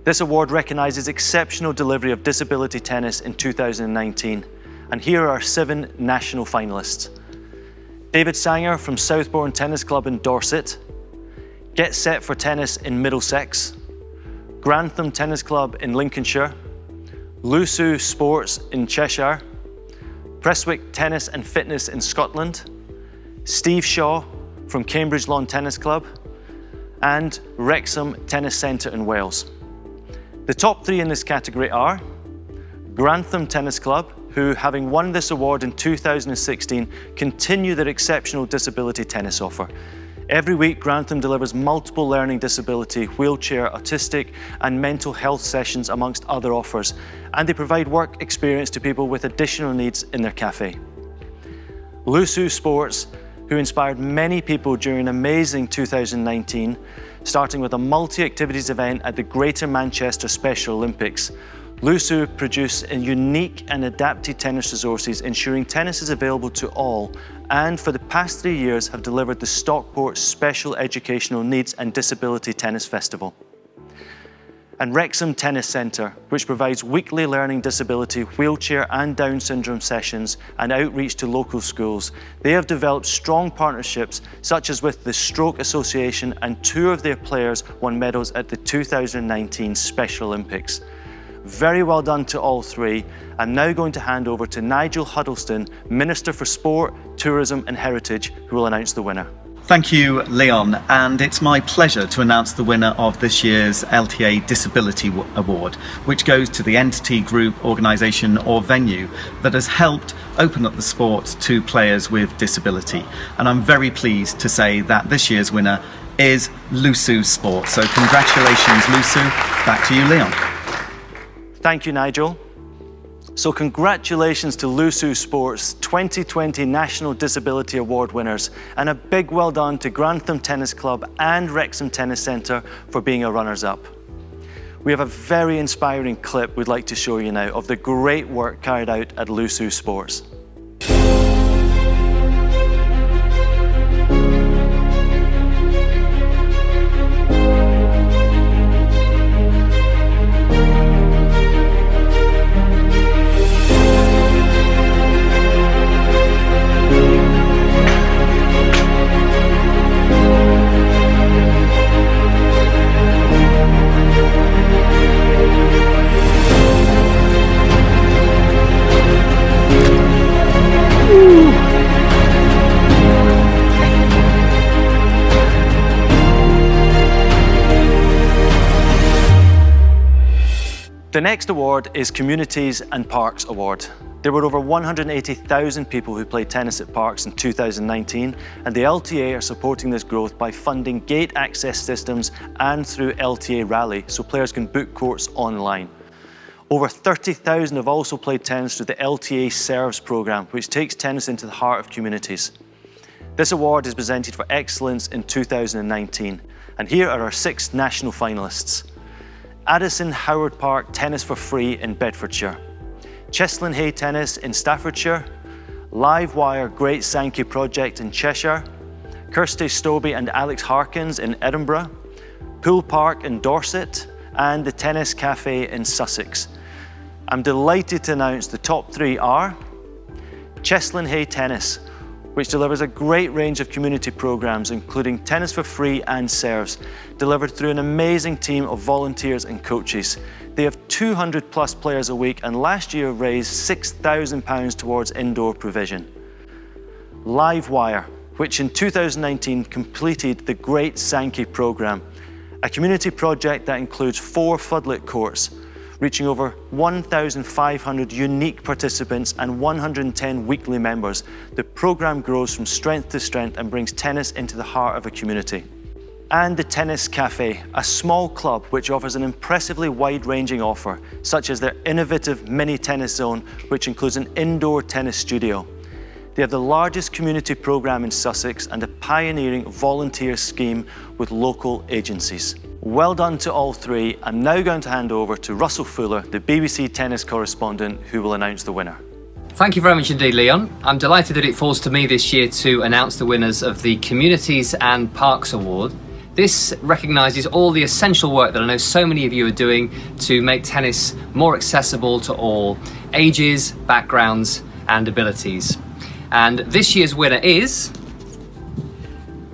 This award recognises exceptional delivery of disability tennis in 2019. And here are our 7 national finalists. David Sanger from Southbourne Tennis Club in Dorset, Get Set for Tennis in Middlesex, Grantham Tennis Club in Lincolnshire, Lusu Sports in Cheshire, Prestwick Tennis and Fitness in Scotland, Steve Shaw from Cambridge Lawn Tennis Club, and Wrexham Tennis Centre in Wales. The top 3 in this category are Grantham Tennis Club, who, having won this award in 2016, continue their exceptional disability tennis offer. Every week, Grantham delivers multiple learning disability, wheelchair, autistic, and mental health sessions amongst other offers, and they provide work experience to people with additional needs in their cafe. Lusu Sports, who inspired many people during an amazing 2019, starting with a multi-activities event at the Greater Manchester Special Olympics. Lusu produce a unique and adapted tennis resources, ensuring tennis is available to all, and for the past 3 years have delivered the Stockport Special Educational Needs and Disability Tennis Festival. And Wrexham Tennis Centre, which provides weekly learning disability, wheelchair and Down syndrome sessions and outreach to local schools. They have developed strong partnerships, such as with the Stroke Association, and 2 of their players won medals at the 2019 Special Olympics. Very well done to all 3. I'm now going to hand over to Nigel Huddleston, Minister for Sport, Tourism and Heritage, who will announce the winner. Thank you, Leon, and it's my pleasure to announce the winner of this year's LTA Disability Award, which goes to the entity, group, organisation or venue that has helped open up the sport to players with disability. And I'm very pleased to say that this year's winner is Lusu Sports. So congratulations, Lusu. Back to you, Leon. Thank you, Nigel. So congratulations to Lusu Sports 2020 National Disability Award winners, and a big well done to Grantham Tennis Club and Wrexham Tennis Centre for being our runners-up. We have a very inspiring clip we'd like to show you now of the great work carried out at Lusu Sports. The next award is Communities and Parks Award. There were over 180,000 people who played tennis at parks in 2019, and the LTA are supporting this growth by funding gate access systems and through LTA Rally, so players can book courts online. Over 30,000 have also played tennis through the LTA Serves programme, which takes tennis into the heart of communities. This award is presented for excellence in 2019, and here are our 6 national finalists. Addison Howard Park Tennis for Free in Bedfordshire, Cheslin Hay Tennis in Staffordshire, Live Wire Great Sankey Project in Cheshire, Kirsty Stobie and Alex Harkins in Edinburgh, Poole Park in Dorset, and the Tennis Cafe in Sussex. I'm delighted to announce the top 3 are Cheslin Hay Tennis, which delivers a great range of community programmes, including Tennis for Free and Serves, delivered through an amazing team of volunteers and coaches. They have 200 plus players a week, and last year raised £6,000 towards indoor provision. Live Wire, which in 2019 completed the Great Sankey programme, a community project that includes 4 floodlit courts, reaching over 1,500 unique participants and 110 weekly members. The programme grows from strength to strength and brings tennis into the heart of a community. And the Tennis Cafe, a small club which offers an impressively wide-ranging offer, such as their innovative mini tennis zone, which includes an indoor tennis studio. They have the largest community programme in Sussex and a pioneering volunteer scheme with local agencies. Well done to all three. I'm now going to hand over to Russell Fuller, the BBC tennis correspondent, who will announce the winner. Thank you very much indeed, Leon. I'm delighted that it falls to me this year to announce the winners of the Communities and Parks Award. This recognises all the essential work that I know so many of you are doing to make tennis more accessible to all ages, backgrounds and abilities. And this year's winner is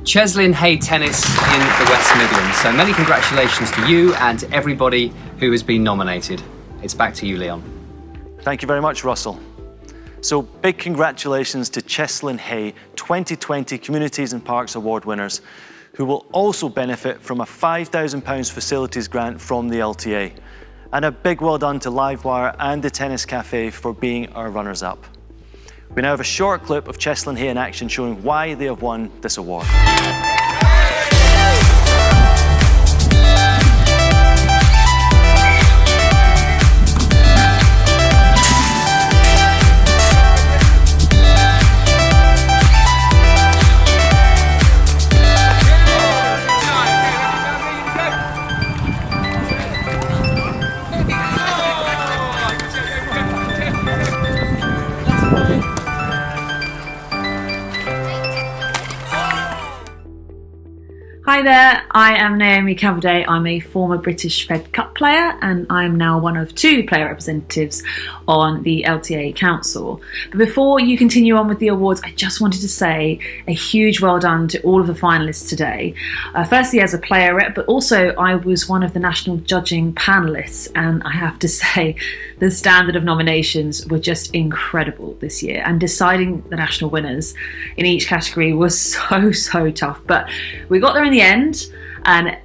Cheslin Hay Tennis in the West Midlands. So many congratulations to you and to everybody who has been nominated. It's back to you, Leon. Thank you very much, Russell. So big congratulations to Cheslin Hay, 2020 Communities and Parks Award winners, who will also benefit from a £5,000 facilities grant from the LTA. And a big well done to Livewire and the Tennis Cafe for being our runners-up. We now have a short clip of Cheslin Hay in action showing why they have won this award. Hi there, I am Naomi Cavaday. I'm a former British Fed Cup player and I am now one of 2 player representatives on the LTA Council. But before you continue on with the awards, I just wanted to say a huge well done to all of the finalists today. Firstly as a player rep, but also I was one of the national judging panellists, and I have to say the standard of nominations were just incredible this year, and deciding the national winners in each category was so tough, but we got there in the end.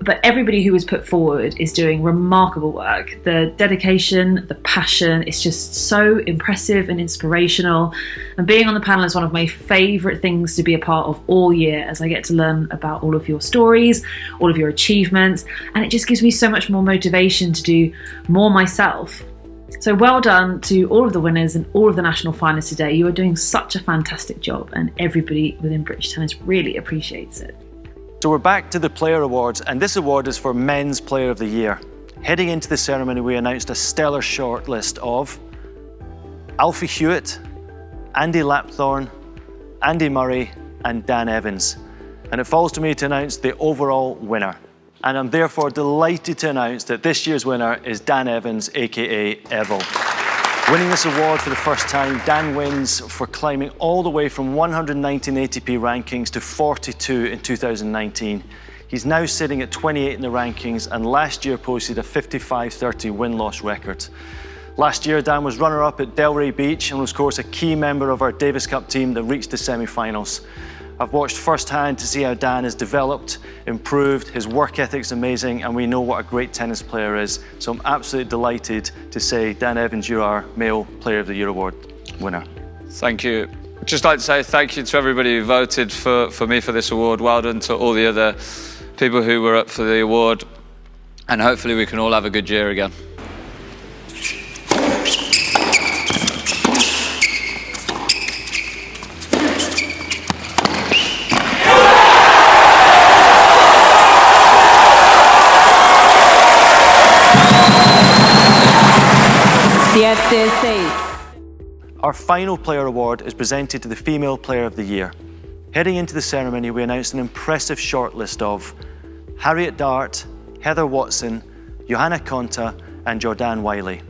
But everybody who was put forward is doing remarkable work. The dedication, the passion, it's just so impressive and inspirational. And being on the panel is one of my favourite things to be a part of all year, as I get to learn about all of your stories, all of your achievements, and it just gives me so much more motivation to do more myself. So well done to all of the winners and all of the national finalists today. You are doing such a fantastic job, and everybody within British tennis really appreciates it. So we're back to the Player Awards, and this award is for Men's Player of the Year. Heading into the ceremony, we announced a stellar shortlist of Alfie Hewitt, Andy Lapthorne, Andy Murray and Dan Evans. And it falls to me to announce the overall winner. And I'm therefore delighted to announce that this year's winner is Dan Evans, aka Evil. Winning this award for the first time, Dan wins for climbing all the way from 119 ATP rankings to 42 in 2019. He's now sitting at 28 in the rankings, and last year posted a 55-30 win-loss record. Last year, Dan was runner-up at Delray Beach and was, of course, a key member of our Davis Cup team that reached the semi-finals. I've watched firsthand to see how Dan has developed, improved, his work ethic's amazing, and we know what a great tennis player is. So I'm absolutely delighted to say, Dan Evans, you're our Male Player of the Year Award winner. Thank you. I'd just like to say thank you to everybody who voted for me for this award. Well done to all the other people who were up for the award, and hopefully we can all have a good year again. Our final player award is presented to the Female Player of the Year. Heading into the ceremony, we announced an impressive shortlist of Harriet Dart, Heather Watson, Johanna Konta and Jordan Wiley.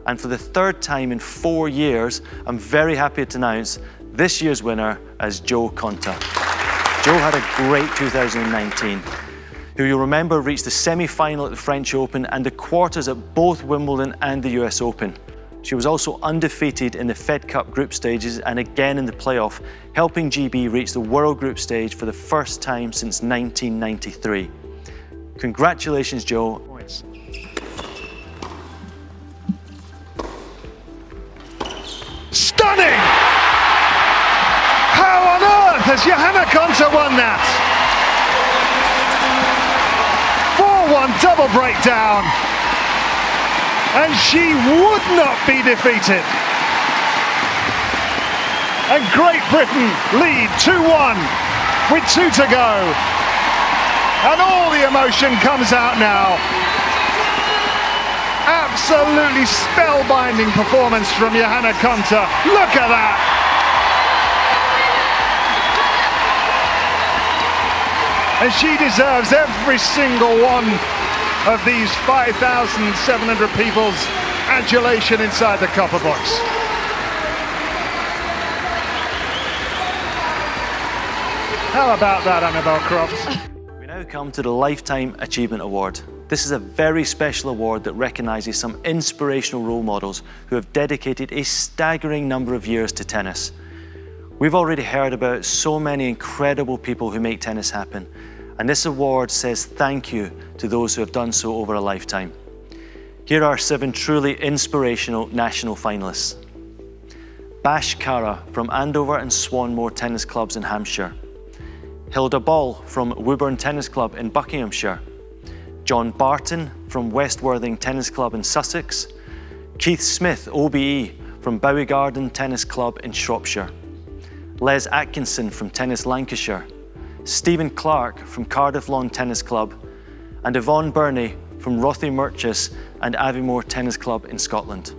And for the third time in 4 years, I'm very happy to announce this year's winner as Jo Konta. Jo had a great 2019, who you'll remember reached the semi-final at the French Open and the quarters at both Wimbledon and the US Open. She was also undefeated in the Fed Cup group stages and again in the playoff, helping GB reach the World Group stage for the first time since 1993. Congratulations, Jo. Stunning! How on earth has Johanna Konta won that? 4-1 double breakdown. And she would not be defeated. And Great Britain lead 2-1 with 2 to go. And all the emotion comes out now. Absolutely spellbinding performance from Johanna Konta. Look at that. And she deserves every single one of these 5,700 people's adulation inside the copper box. How about that, Annabelle Croft? We now come to the Lifetime Achievement Award. This is a very special award that recognises some inspirational role models who have dedicated a staggering number of years to tennis. We've already heard about so many incredible people who make tennis happen, and this award says thank you to those who have done so over a lifetime. Here are 7 truly inspirational national finalists. Bash Kara from Andover and Swanmore Tennis Clubs in Hampshire. Hilda Ball from Woburn Tennis Club in Buckinghamshire. John Barton from West Worthing Tennis Club in Sussex. Keith Smith, OBE, from Bowie Garden Tennis Club in Shropshire. Les Atkinson from Tennis Lancashire. Stephen Clark from Cardiff Lawn Tennis Club. And Yvonne Burney from Rothiemurchus and Aviemore Tennis Club in Scotland.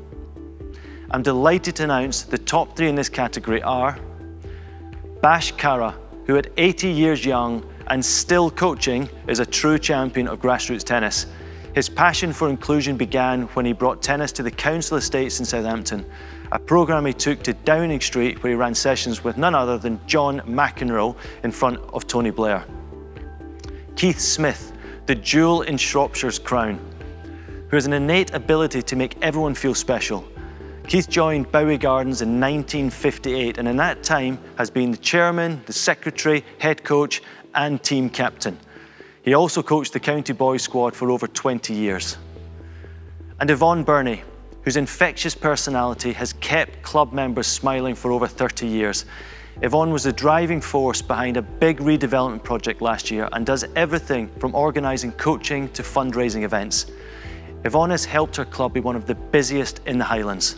I'm delighted to announce the top 3 in this category are Bash Kara, who at 80 years young and still coaching is a true champion of grassroots tennis. His passion for inclusion began when he brought tennis to the Council Estates in Southampton, a programme he took to Downing Street where he ran sessions with none other than John McEnroe in front of Tony Blair. Keith Smith, the jewel in Shropshire's crown, who has an innate ability to make everyone feel special. Keith joined Bowie Gardens in 1958 and in that time has been the chairman, the secretary, head coach and team captain. He also coached the county boys squad for over 20 years. And Yvonne Burney, whose infectious personality has kept club members smiling for over 30 years. Yvonne was the driving force behind a big redevelopment project last year and does everything from organising coaching to fundraising events. Yvonne has helped her club be one of the busiest in the Highlands.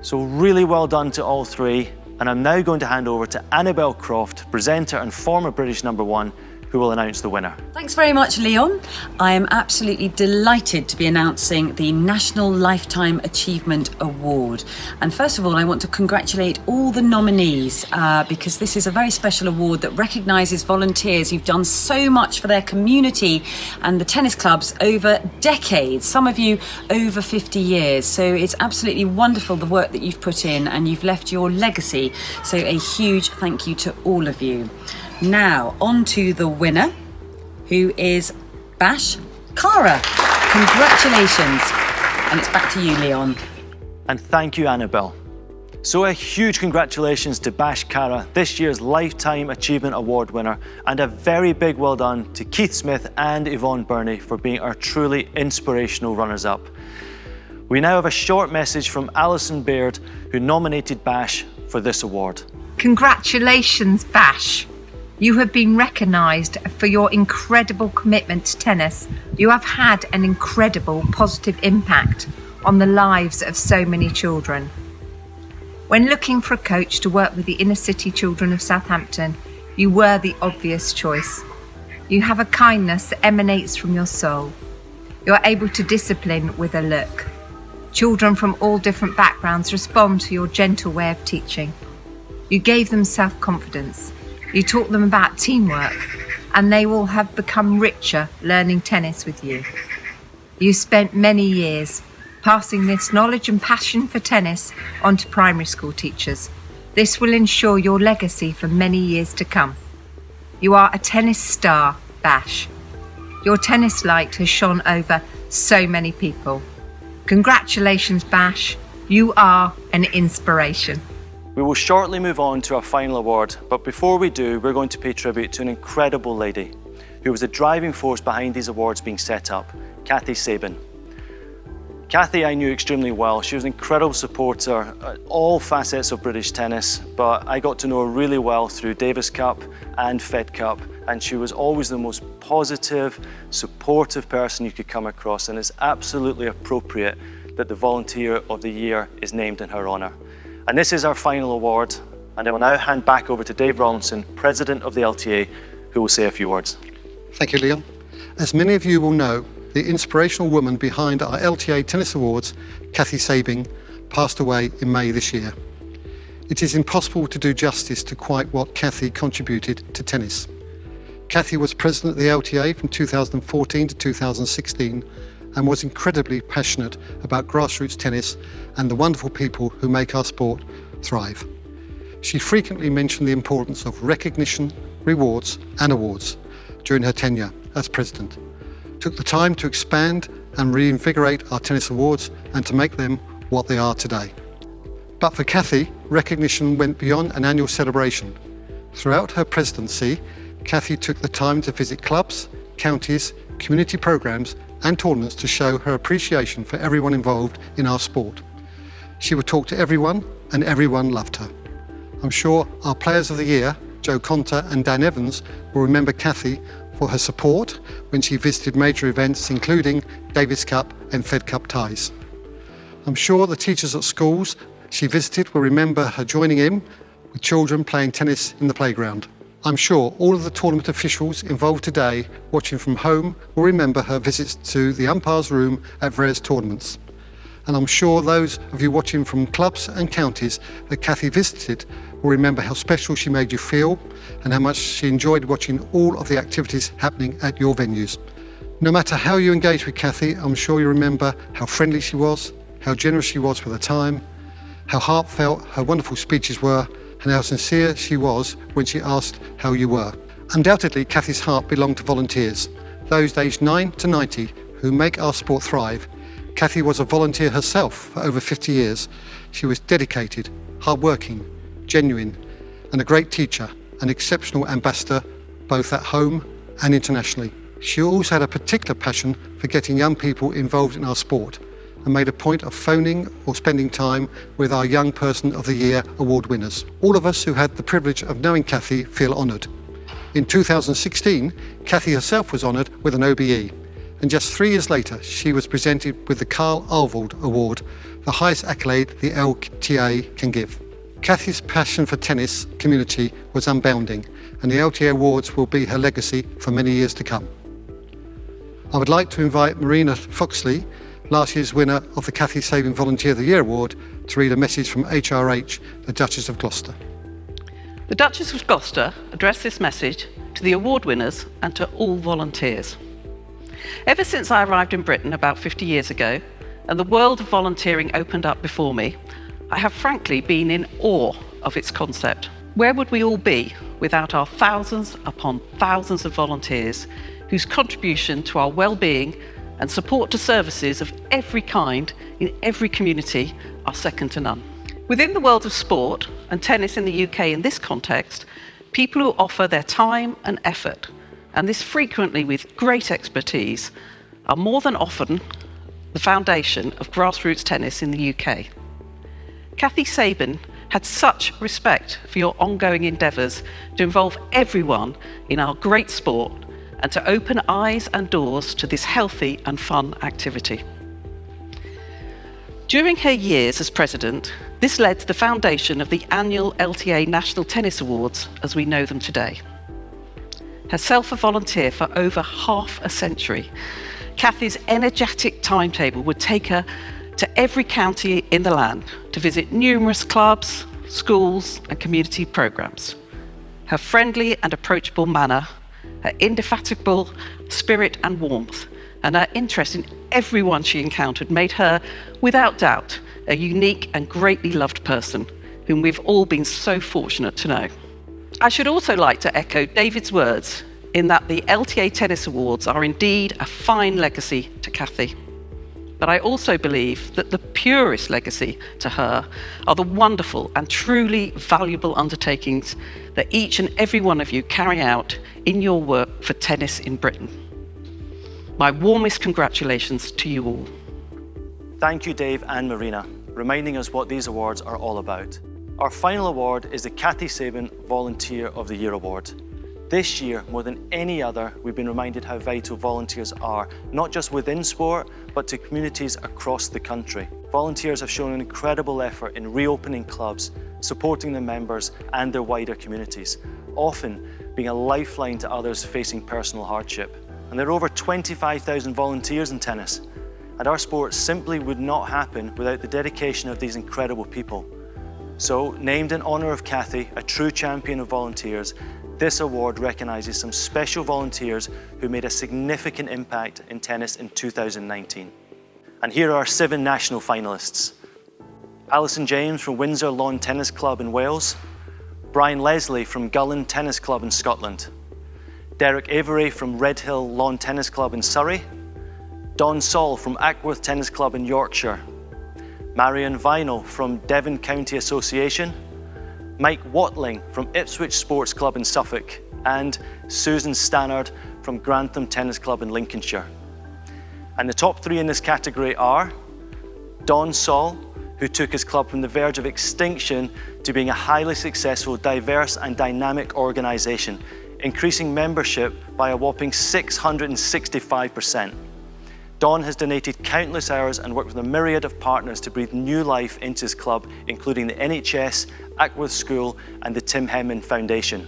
So really well done to all 3, and I'm now going to hand over to Annabelle Croft, presenter and former British #1, who will announce the winner. Thanks very much, Leon. I am absolutely delighted to be announcing the National Lifetime Achievement Award. And first of all, I want to congratulate all the nominees because this is a very special award that recognises volunteers who've done so much for their community and the tennis clubs over decades, some of you over 50 years. So it's absolutely wonderful the work that you've put in and you've left your legacy. So a huge thank you to all of you. Now, on to the winner, who is Bash Kara. Congratulations. And it's back to you, Leon. And thank you, Annabelle. So a huge congratulations to Bash Kara, this year's Lifetime Achievement Award winner, and a very big well done to Keith Smith and Yvonne Burney for being our truly inspirational runners-up. We now have a short message from Alison Baird, who nominated Bash for this award. Congratulations, Bash. You have been recognised for your incredible commitment to tennis. You have had an incredible positive impact on the lives of so many children. When looking for a coach to work with the inner city children of Southampton, you were the obvious choice. You have a kindness that emanates from your soul. You are able to discipline with a look. Children from all different backgrounds respond to your gentle way of teaching. You gave them self-confidence. You taught them about teamwork, and they will have become richer learning tennis with you. You spent many years passing this knowledge and passion for tennis on to primary school teachers. This will ensure your legacy for many years to come. You are a tennis star, Bash. Your tennis light has shone over so many people. Congratulations, Bash. You are an inspiration. We will shortly move on to our final award, but before we do, we're going to pay tribute to an incredible lady who was the driving force behind these awards being set up, Kathy Sabin. Kathy I knew extremely well. She was an incredible supporter at all facets of British tennis, but I got to know her really well through Davis Cup and Fed Cup, and she was always the most positive, supportive person you could come across, and it's absolutely appropriate that the Volunteer of the Year is named in her honour. And this is our final award, and I will now hand back over to Dave Rawlinson, President of the LTA, who will say a few words. Thank you, Leon. As many of you will know, the inspirational woman behind our LTA Tennis Awards, Cathy Sabin, passed away in May this year. It is impossible to do justice to quite what Cathy contributed to tennis. Cathy was president of the LTA from 2014 to 2016 and was incredibly passionate about grassroots tennis and the wonderful people who make our sport thrive. She frequently mentioned the importance of recognition, rewards and awards during her tenure as president, took the time to expand and reinvigorate our tennis awards and to make them what they are today. But for Cathy, recognition went beyond an annual celebration. Throughout her presidency, Cathy took the time to visit clubs, counties, community programs and tournaments to show her appreciation for everyone involved in our sport. She would talk to everyone and everyone loved her. I'm sure our Players of the Year, Joe Conter and Dan Evans, will remember Cathy for her support when she visited major events including Davis Cup and Fed Cup ties. I'm sure the teachers at schools she visited will remember her joining in with children playing tennis in the playground. I'm sure all of the tournament officials involved today watching from home will remember her visits to the umpires' room at various tournaments. And I'm sure those of you watching from clubs and counties that Cathy visited will remember how special she made you feel and how much she enjoyed watching all of the activities happening at your venues. No matter how you engaged with Cathy, I'm sure you remember how friendly she was, how generous she was with her time, how heartfelt her wonderful speeches were, and how sincere she was when she asked how you were. Undoubtedly, Cathy's heart belonged to volunteers, those aged 9 to 90 who make our sport thrive. Cathy was a volunteer herself for over 50 years. She was dedicated, hardworking, genuine, and a great teacher, an exceptional ambassador, both at home and internationally. She also had a particular passion for getting young people involved in our sport and made a point of phoning or spending time with our Young Person of the Year award winners. All of us who had the privilege of knowing Cathy feel honoured. In 2016, Cathy herself was honoured with an OBE, and just 3 years later, she was presented with the Carl Arvold Award, the highest accolade the LTA can give. Cathy's passion for tennis community was unbounding, and the LTA Awards will be her legacy for many years to come. I would like to invite Marina Foxley, last year's winner of the Cathy Sabin Volunteer of the Year Award, to read a message from HRH, the Duchess of Gloucester. The Duchess of Gloucester addressed this message to the award winners and to all volunteers. Ever since I arrived in Britain about 50 years ago and the world of volunteering opened up before me, I have frankly been in awe of its concept. Where would we all be without our thousands upon thousands of volunteers whose contribution to our well-being and support to services of every kind in every community are second to none. Within the world of sport, and tennis in the UK in this context, people who offer their time and effort, and this frequently with great expertise, are more than often the foundation of grassroots tennis in the UK. Cathy Sabin had such respect for your ongoing endeavours to involve everyone in our great sport and to open eyes and doors to this healthy and fun activity. During her years as president, this led to the foundation of the annual LTA National Tennis Awards as we know them today. Herself a volunteer for over half a century, Cathy's energetic timetable would take her to every county in the land to visit numerous clubs, schools and community programmes. Her friendly and approachable manner, her indefatigable spirit and warmth, and her interest in everyone she encountered made her, without doubt, a unique and greatly loved person whom we've all been so fortunate to know. I should also like to echo David's words in that the LTA Tennis Awards are indeed a fine legacy to Cathy. But I also believe that the purest legacy to her are the wonderful and truly valuable undertakings that each and every one of you carry out in your work for tennis in Britain. My warmest congratulations to you all. Thank you, Dave and Marina, reminding us what these awards are all about. Our final award is the Cathy Sabin Volunteer of the Year Award. This year, more than any other, we've been reminded how vital volunteers are, not just within sport, but to communities across the country. Volunteers have shown an incredible effort in reopening clubs, supporting their members and their wider communities, often being a lifeline to others facing personal hardship. And there are over 25,000 volunteers in tennis, and our sport simply would not happen without the dedication of these incredible people. So, named in honour of Kathy, a true champion of volunteers, this award recognises some special volunteers who made a significant impact in tennis in 2019. And here are our 7 national finalists. Alison James from Windsor Lawn Tennis Club in Wales, Brian Leslie from Gullen Tennis Club in Scotland, Derek Avery from Redhill Lawn Tennis Club in Surrey, Don Saul from Ackworth Tennis Club in Yorkshire, Marion Vinal from Devon County Association, Mike Watling from Ipswich Sports Club in Suffolk, and Susan Stannard from Grantham Tennis Club in Lincolnshire. And the top 3 in this category are Don Saul, who took his club from the verge of extinction to being a highly successful, diverse and dynamic organisation, increasing membership by a whopping 665%. Don has donated countless hours and worked with a myriad of partners to breathe new life into his club, including the NHS, Ackworth School and the Tim Henman Foundation.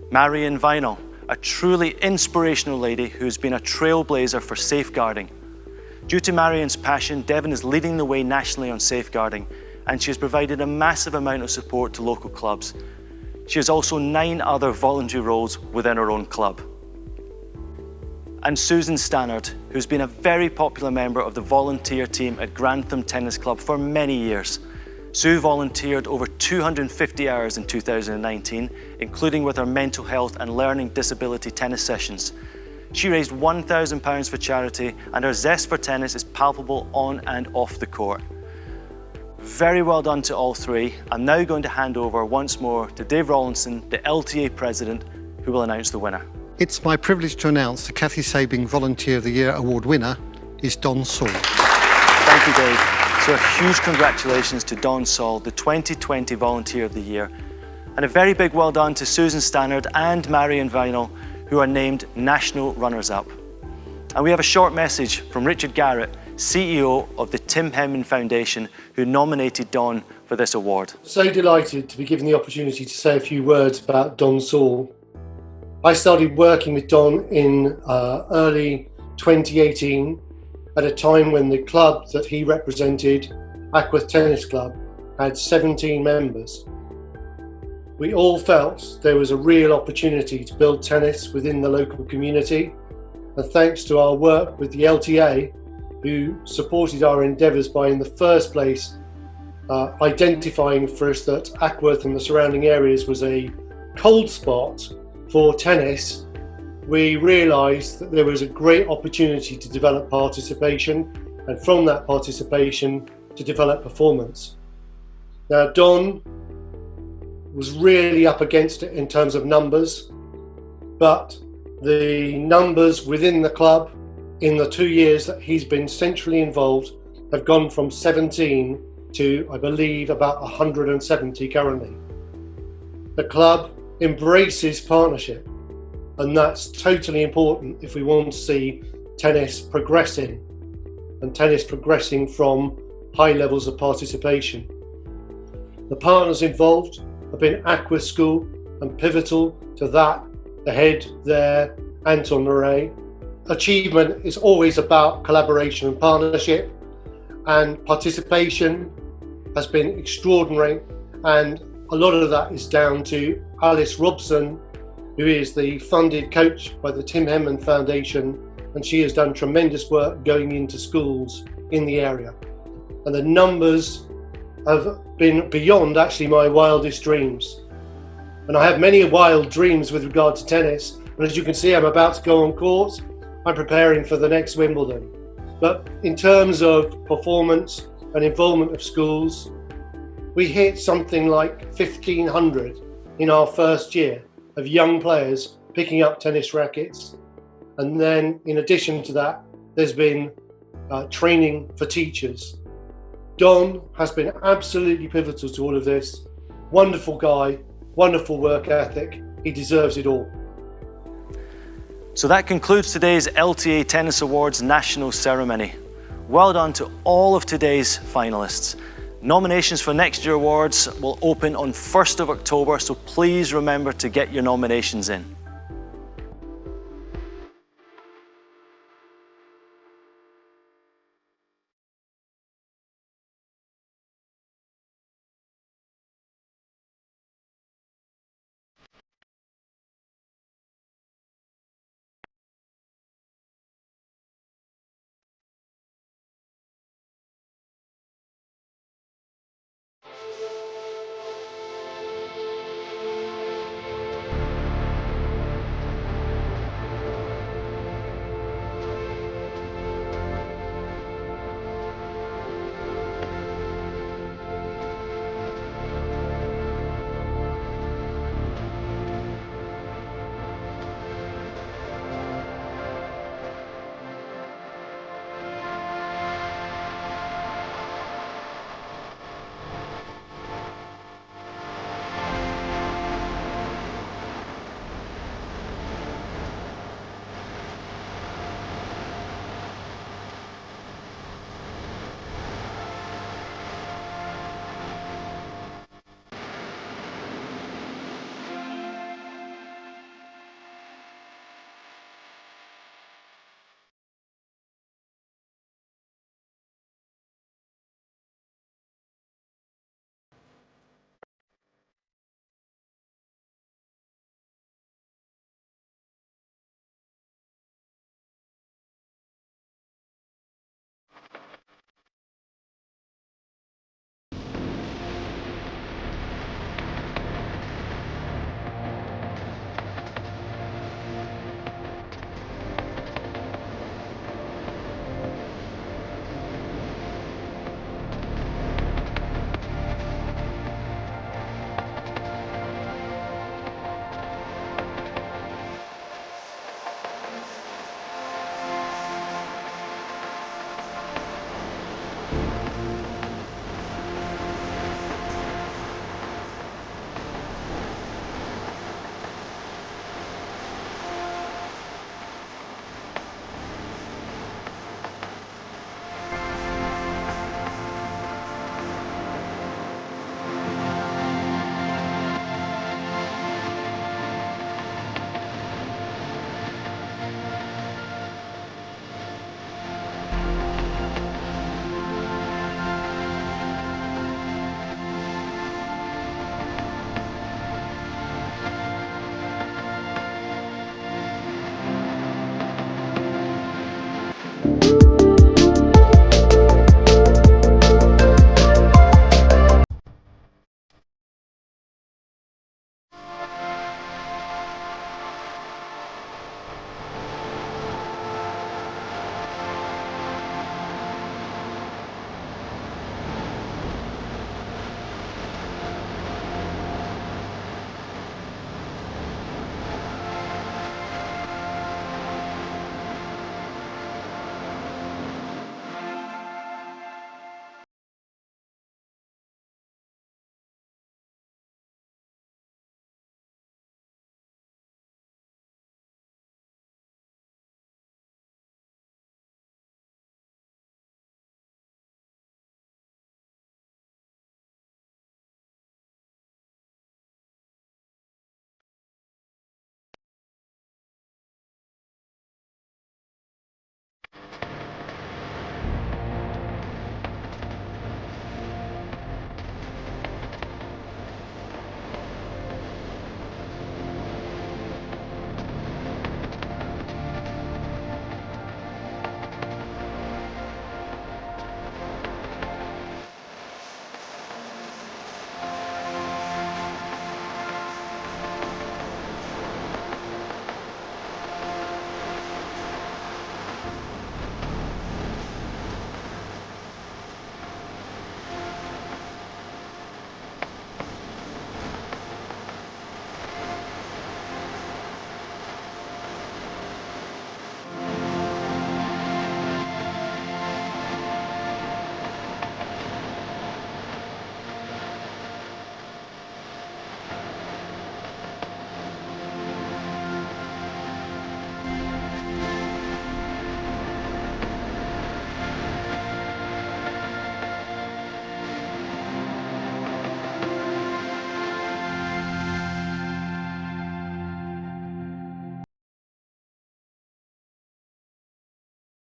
Marion Vinal, a truly inspirational lady who has been a trailblazer for safeguarding. Due to Marion's passion, Devon is leading the way nationally on safeguarding, and she has provided a massive amount of support to local clubs. She has also 9 other voluntary roles within her own club. And Susan Stannard, who's been a very popular member of the volunteer team at Grantham Tennis Club for many years. Sue volunteered over 250 hours in 2019, including with her mental health and learning disability tennis sessions. She raised £1,000 for charity, and her zest for tennis is palpable on and off the court. Very well done to all 3. I'm now going to hand over once more to Dave Rawlinson, the LTA president, who will announce the winner. It's my privilege to announce the Kathy Sabing Volunteer of the Year Award winner is Don Saul. Thank you, Dave. So a huge congratulations to Don Saul, the 2020 Volunteer of the Year. And a very big well done to Susan Stannard and Marion Vinal, who are named National Runners-Up. And we have a short message from Richard Garrett, CEO of the Tim Henman Foundation, who nominated Don for this award. So delighted to be given the opportunity to say a few words about Don Saul. I started working with Don in early 2018 at a time when the club that he represented, Ackworth Tennis Club, had 17 members. We all felt there was a real opportunity to build tennis within the local community, and thanks to our work with the LTA, who supported our endeavours by in the first place identifying for us that Ackworth and the surrounding areas was a cold spot for tennis, we realised that there was a great opportunity to develop participation, and from that participation to develop performance. Now, Don was really up against it in terms of numbers, but the numbers within the club in the 2 years that he's been centrally involved have gone from 17 to, I believe, about 170 currently. The club embraces partnership, and that's totally important if we want to see tennis progressing, and tennis progressing from high levels of participation. The partners involved have been Ackworth School, and pivotal to that, the head there, Anton Murray. Achievement is always about collaboration and partnership, and participation has been extraordinary, and a lot of that is down to Alice Robson, who is the funded coach by the Tim Henman Foundation, and she has done tremendous work going into schools in the area. And the numbers have been beyond actually my wildest dreams. And I have many wild dreams with regard to tennis, and as you can see, I'm about to go on court. I'm preparing for the next Wimbledon. But in terms of performance and involvement of schools, we hit something like 1,500 in our first year of young players picking up tennis rackets. And then in addition to that, there's been training for teachers. Don has been absolutely pivotal to all of this. Wonderful guy, wonderful work ethic. He deserves it all. So that concludes today's LTA Tennis Awards national ceremony. Well done to all of today's finalists. Nominations for next year's awards will open on 1st of October, so please remember to get your nominations in.